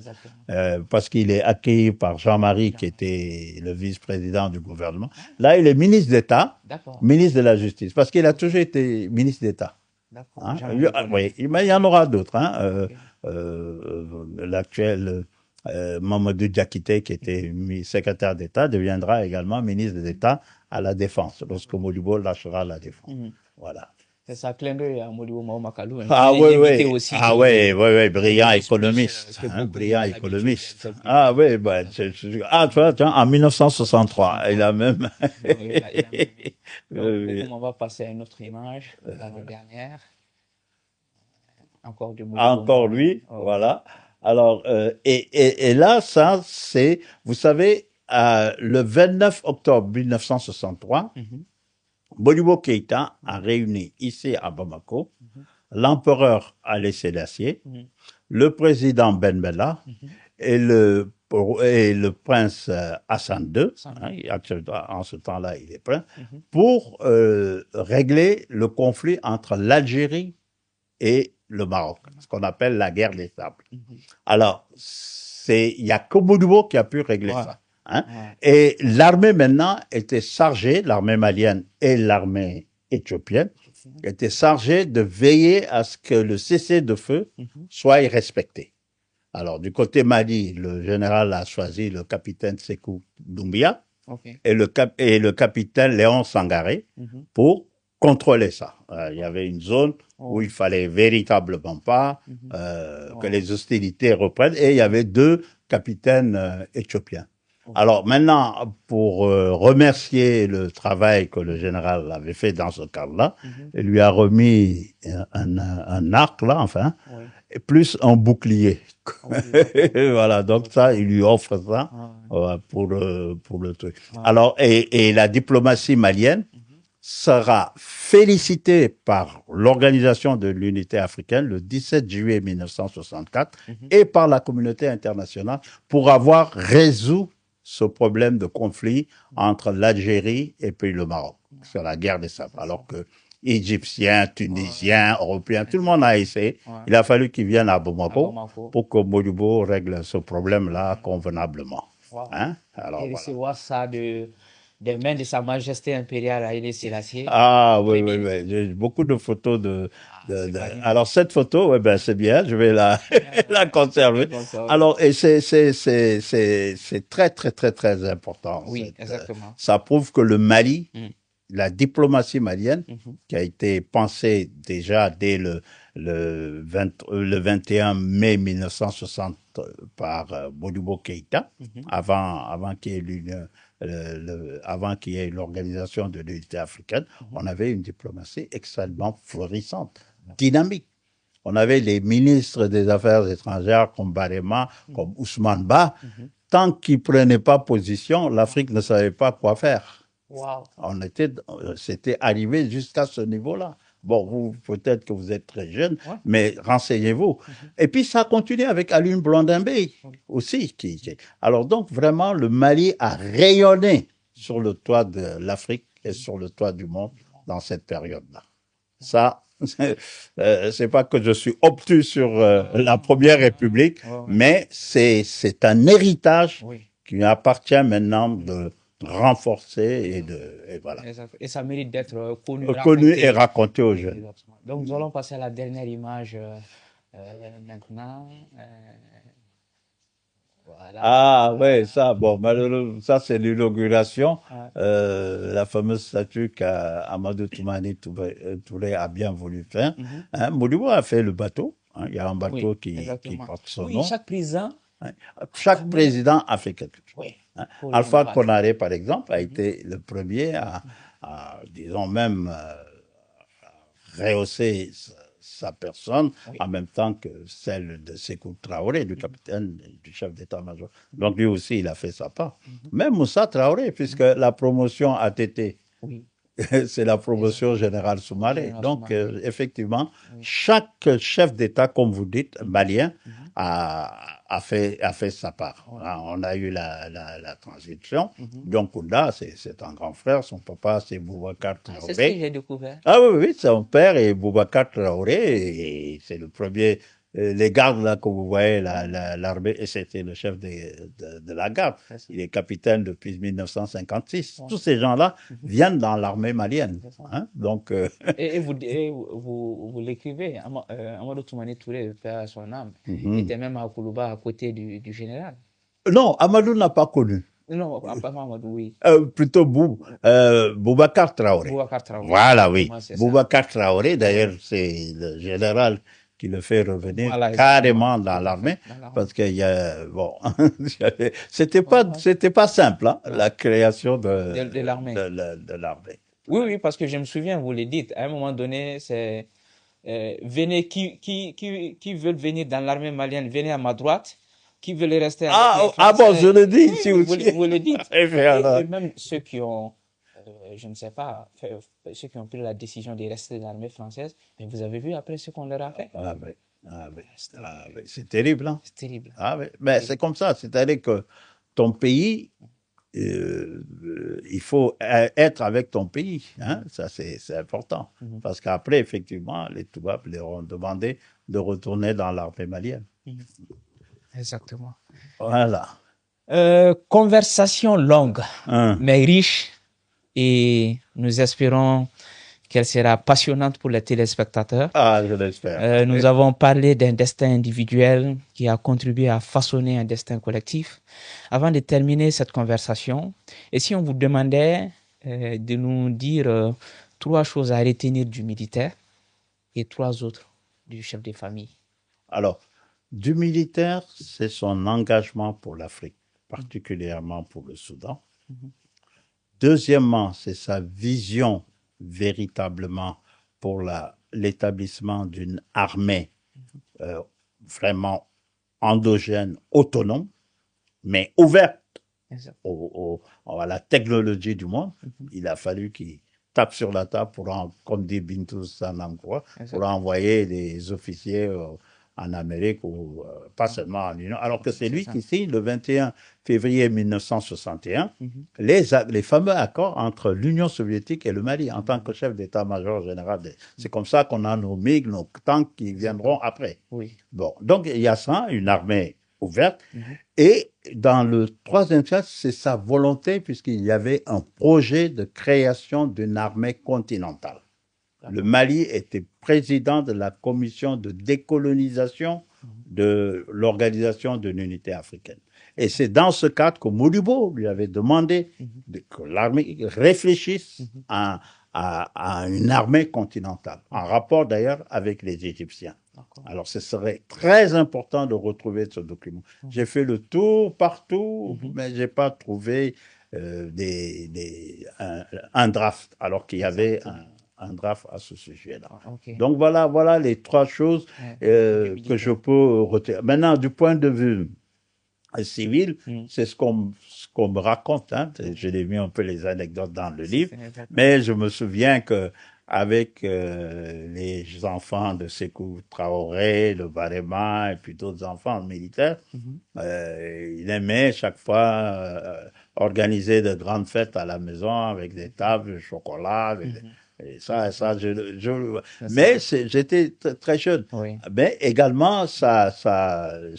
parce qu'il est accueilli par Jean-Marie, qui était le vice-président du gouvernement. Là, il est ministre d'État, ministre de la Justice, parce qu'il a toujours été ministre d'État. Hein? Oui, mais il y en aura d'autres. Hein? L'actuel Mamadou Diakité, qui était secrétaire d'État, deviendra également ministre d'État à la Défense, lorsque Modibo lâchera la Défense. Voilà. C'est ça, clin d'œil à Modibo Mahamadou. Ah oui, oui. Brillant économiste. Brillant économiste. Ah oui, bah, tu vois, en 1963, il a même... On va passer à une autre image, la dernière. Encore du Modibo. Encore lui, voilà. Alors, et là, ça, c'est, vous savez, le 29 octobre 1963, Modibo Keïta a réuni ici à Bamako l'empereur Haïlé Sélassié, le président Ben Bella et le prince Hassan II, en ce temps-là il est prince, pour régler le conflit entre l'Algérie et le Maroc, ce qu'on appelle la guerre des sables. Alors, il y a que Modibo qui a pu régler ça. Hein? Et l'armée maintenant était chargée, l'armée malienne et l'armée éthiopienne, étaient chargées de veiller à ce que le cessez-le-feu soit respecté. Alors, du côté Mali, le général a choisi le capitaine Sékou Doumbia et le capitaine Léon Sangaré pour contrôler ça. Il y avait une zone où il fallait véritablement pas que les hostilités reprennent, et il y avait 2 capitaines éthiopiens. Alors maintenant, pour remercier le travail que le général avait fait dans ce cadre-là, il lui a remis un arc là, enfin, et plus un bouclier. Voilà, donc ça, il lui offre ça pour le truc. Alors, et la diplomatie malienne sera félicitée par l'Organisation de l'Unité africaine le 17 juillet 1964 et par la communauté internationale pour avoir résolu ce problème de conflit entre l'Algérie et puis le Maroc sur la guerre des sables. Alors que Égyptiens, Tunisiens, Européens, tout le monde a essayé. Il a fallu qu'ils viennent à Bamako pour que Modibo règle ce problème-là convenablement. Hein? Alors, et recevoir ça des mains de Sa Majesté impériale Haïlé Sélassié. Ah oui, oui, oui. J'ai beaucoup de photos Alors cette photo, ouais, ben c'est bien, je vais la conserver. Alors, et c'est très très très très important. Oui, exactement. Ça prouve que le Mali, la diplomatie malienne, qui a été pensée déjà dès le 21 mai 1960 par Modibo Keïta, avant qu'il y ait l'Union, avant qu'il y ait l'Organisation de l'Unité africaine, on avait une diplomatie extrêmement florissante, dynamique. On avait les ministres des Affaires étrangères comme Barema, comme Ousmane Ba. Tant qu'ils ne prenaient pas position, l'Afrique ne savait pas quoi faire. Wow. C'était arrivé jusqu'à ce niveau-là. Bon, vous, peut-être que vous êtes très jeune, mais renseignez-vous. Et puis, ça a continué avec Alioune Blondin Beye aussi. Alors donc, vraiment, le Mali a rayonné sur le toit de l'Afrique et sur le toit du monde dans cette période-là. Ça, c'est pas que je suis obtus sur la Première République, mais c'est un héritage qui appartient maintenant de renforcer et voilà. Et ça mérite d'être connu et raconté aux jeunes. Exactement. Donc nous allons passer à la dernière image maintenant. Voilà. Ah ouais, ça, bon, malheureusement, ça c'est l'inauguration, la fameuse statue qu'Amadou Toumani Touré a bien voulu faire. Modibo a fait le bateau. Il y a un bateau qui porte son nom. Chaque président. Chaque président a fait quelque chose. Alpha Konaré, par exemple, a été le premier à disons même, rehausser sa personne en même temps que celle de Sékou Traoré, du capitaine, du chef d'état-major. Donc lui aussi, il a fait sa part. Même Moussa Traoré, puisque la promotion ATT, c'est la promotion générale Soumaré. Donc effectivement, chaque chef d'État, comme vous dites, malien, a fait sa part. On a eu la transition. Dioncounda, c'est un grand frère. Son papa, c'est Boubacar Traoré. C'est ce que j'ai découvert. Ah oui, son père est Boubacar Traoré. Et c'est le premier. Les gardes là que vous voyez, l'armée, et c'était le chef de la garde. Il est capitaine depuis 1956. Tous ces gens-là viennent dans l'armée malienne. Hein? Donc, et vous l'écrivez, Amadou Toumani Touré, père à son âme, était même à Koulouba à côté du général. Non, Amadou n'a pas connu. Non, pas Amadou, oui. Plutôt Boubacar Traoré. Boubacar Traoré. Voilà, oui. Boubacar Traoré, d'ailleurs, c'est le général qui le fait revenir carrément dans l'armée, parce qu'il y a, bon, c'était pas simple, hein, la création de l'armée. Oui, parce que je me souviens, vous le dites, à un moment donné, c'est, venez, qui veulent venir dans l'armée malienne, venez à ma droite, qui veulent rester à bon, je le dis ici aussi. Vous le dites. et même ceux qui ont, je ne sais pas, ceux qui ont pris la décision de rester dans l'armée française, mais vous avez vu après ce qu'on leur a fait. C'est terrible, hein? C'est terrible. Mais c'est comme ça, c'est-à-dire que ton pays, il faut être avec ton pays, hein? Ça c'est important, parce qu'après, effectivement, les Toubabs leur ont demandé de retourner dans l'armée malienne. Exactement. Voilà. Conversation longue, mais riche, et nous espérons qu'elle sera passionnante pour les téléspectateurs. Ah, je l'espère. Nous avons parlé d'un destin individuel qui a contribué à façonner un destin collectif. Avant de terminer cette conversation, et si on vous demandait de nous dire 3 choses à retenir du militaire et 3 autres du chef de famille. Alors, du militaire, c'est son engagement pour l'Afrique, particulièrement pour le Soudan. Deuxièmement, c'est sa vision véritablement pour l'établissement d'une armée vraiment endogène, autonome, mais ouverte à la technologie du monde. Il a fallu qu'il tape sur la table comme dit Bintou Sanangwa, pour envoyer des officiers en Amérique ou pas seulement en Union. Alors que c'est lui qui signe le 21 février 1961 les fameux accords entre l'Union soviétique et le Mali en tant que chef d'état-major général. C'est comme ça qu'on a nos MiG, nos tanks qui viendront après. Oui. Bon, donc il y a ça, une armée ouverte. Et dans le troisième cas, c'est sa volonté, puisqu'il y avait un projet de création d'une armée continentale. Le Mali était président de la commission de décolonisation de l'Organisation de l'Unité africaine. Et c'est dans ce cadre que Modibo lui avait demandé que l'armée réfléchisse à une armée continentale, en rapport d'ailleurs avec les Égyptiens. Alors, ce serait très important de retrouver ce document. J'ai fait le tour partout, mais je n'ai pas trouvé un draft, alors qu'il y avait un draft à ce sujet-là. Donc, voilà les 3 choses que je peux retenir. Maintenant, du point de vue civil, c'est ce qu'on me raconte. Hein. Je l'ai mis un peu les anecdotes dans le livre, mais je me souviens que avec les enfants de Sékou Traoré, le Barema et puis d'autres enfants militaires, il aimait chaque fois organiser de grandes fêtes à la maison avec des tables de chocolat. Et ça, mais j'étais très jeune. Oui. Mais également, le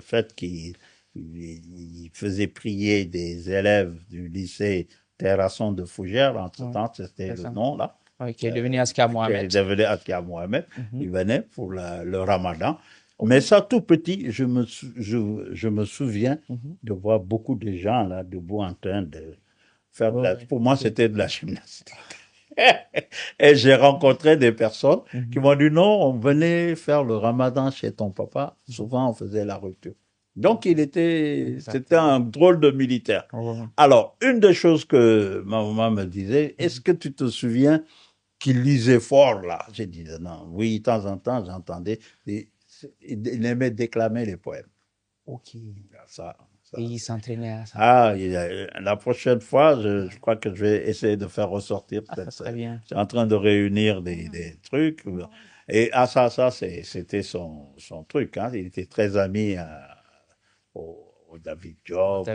fait qu'il faisait prier des élèves du lycée Terrasson de Fougères, en ce temps, c'était le nom là. Oui, qui est devenu Askia Mohamed. Qui est devenu Askia Mohamed. Il venait pour le ramadan. Mais ça, tout petit, je me souviens de voir beaucoup de gens là, debout en train de faire pour moi, c'était de la gymnastique. Et j'ai rencontré des personnes qui m'ont dit non, on venait faire le ramadan chez ton papa. Souvent, on faisait la rupture. Donc, c'était un drôle de militaire. Alors, une des choses que ma maman me disait, est-ce que tu te souviens qu'il lisait fort là? J'ai dit non. Oui, de temps en temps, j'entendais. Il aimait déclamer les poèmes. Ok. Ça. Et il s'entraînait à ça. Ah, la prochaine fois, je crois que je vais essayer de faire ressortir. Ça serait bien. Je suis en train de réunir des trucs. Et c'était son truc. Hein. Il était très ami au David Diop.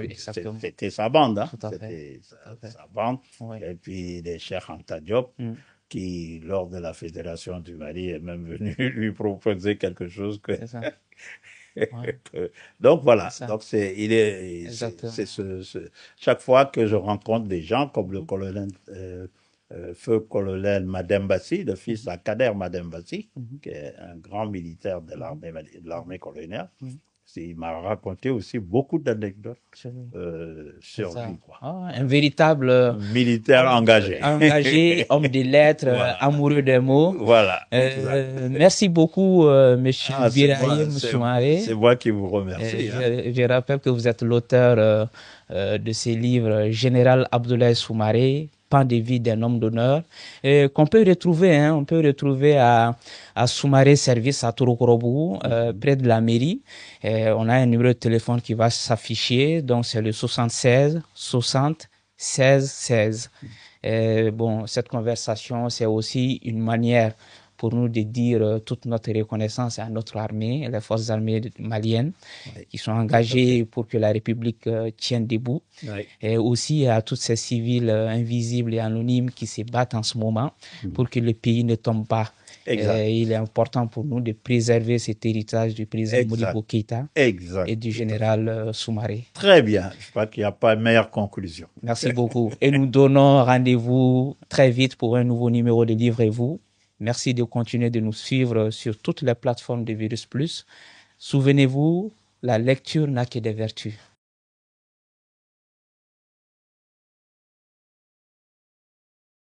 C'était sa bande. Hein. C'était sa bande. Oui. Et puis les Cheikh Anta Diop, qui, lors de la Fédération du Mali, est même venu lui proposer quelque chose que... C'est ça. Ouais. Donc voilà, donc chaque fois que je rencontre des gens comme le colonel feu colonel Madembassi, le fils à Kader Madembassi, qui est un grand militaire de l'armée coloniale, il m'a raconté aussi beaucoup d'anecdotes sur lui. Un véritable militaire engagé, homme de lettres, amoureux des mots. Voilà. Merci beaucoup, monsieur Birahim Soumaré. C'est moi qui vous remercie. Je rappelle que vous êtes l'auteur de ces livres Général Abdoulaye Soumaré, Pan de vie d'un homme d'honneur, qu'on peut retrouver, on peut retrouver à Soumaré Service à Touroukourobou, près de la mairie. On a un numéro de téléphone qui va s'afficher, donc c'est le 76 60 16 16. Bon, cette conversation, c'est aussi une manière pour nous de dire toute notre reconnaissance à notre armée, les forces armées maliennes, qui sont engagées pour que la République tienne debout, et aussi à tous ces civils invisibles et anonymes qui se battent en ce moment pour que le pays ne tombe pas. Il est important pour nous de préserver cet héritage du président Modibo Keïta et du général Soumaré. Très bien, je crois qu'il n'y a pas de meilleure conclusion. Merci beaucoup. Et nous donnons rendez-vous très vite pour un nouveau numéro de Livrez-vous. Merci de continuer de nous suivre sur toutes les plateformes de Virus Plus. Souvenez-vous, la lecture n'a que des vertus.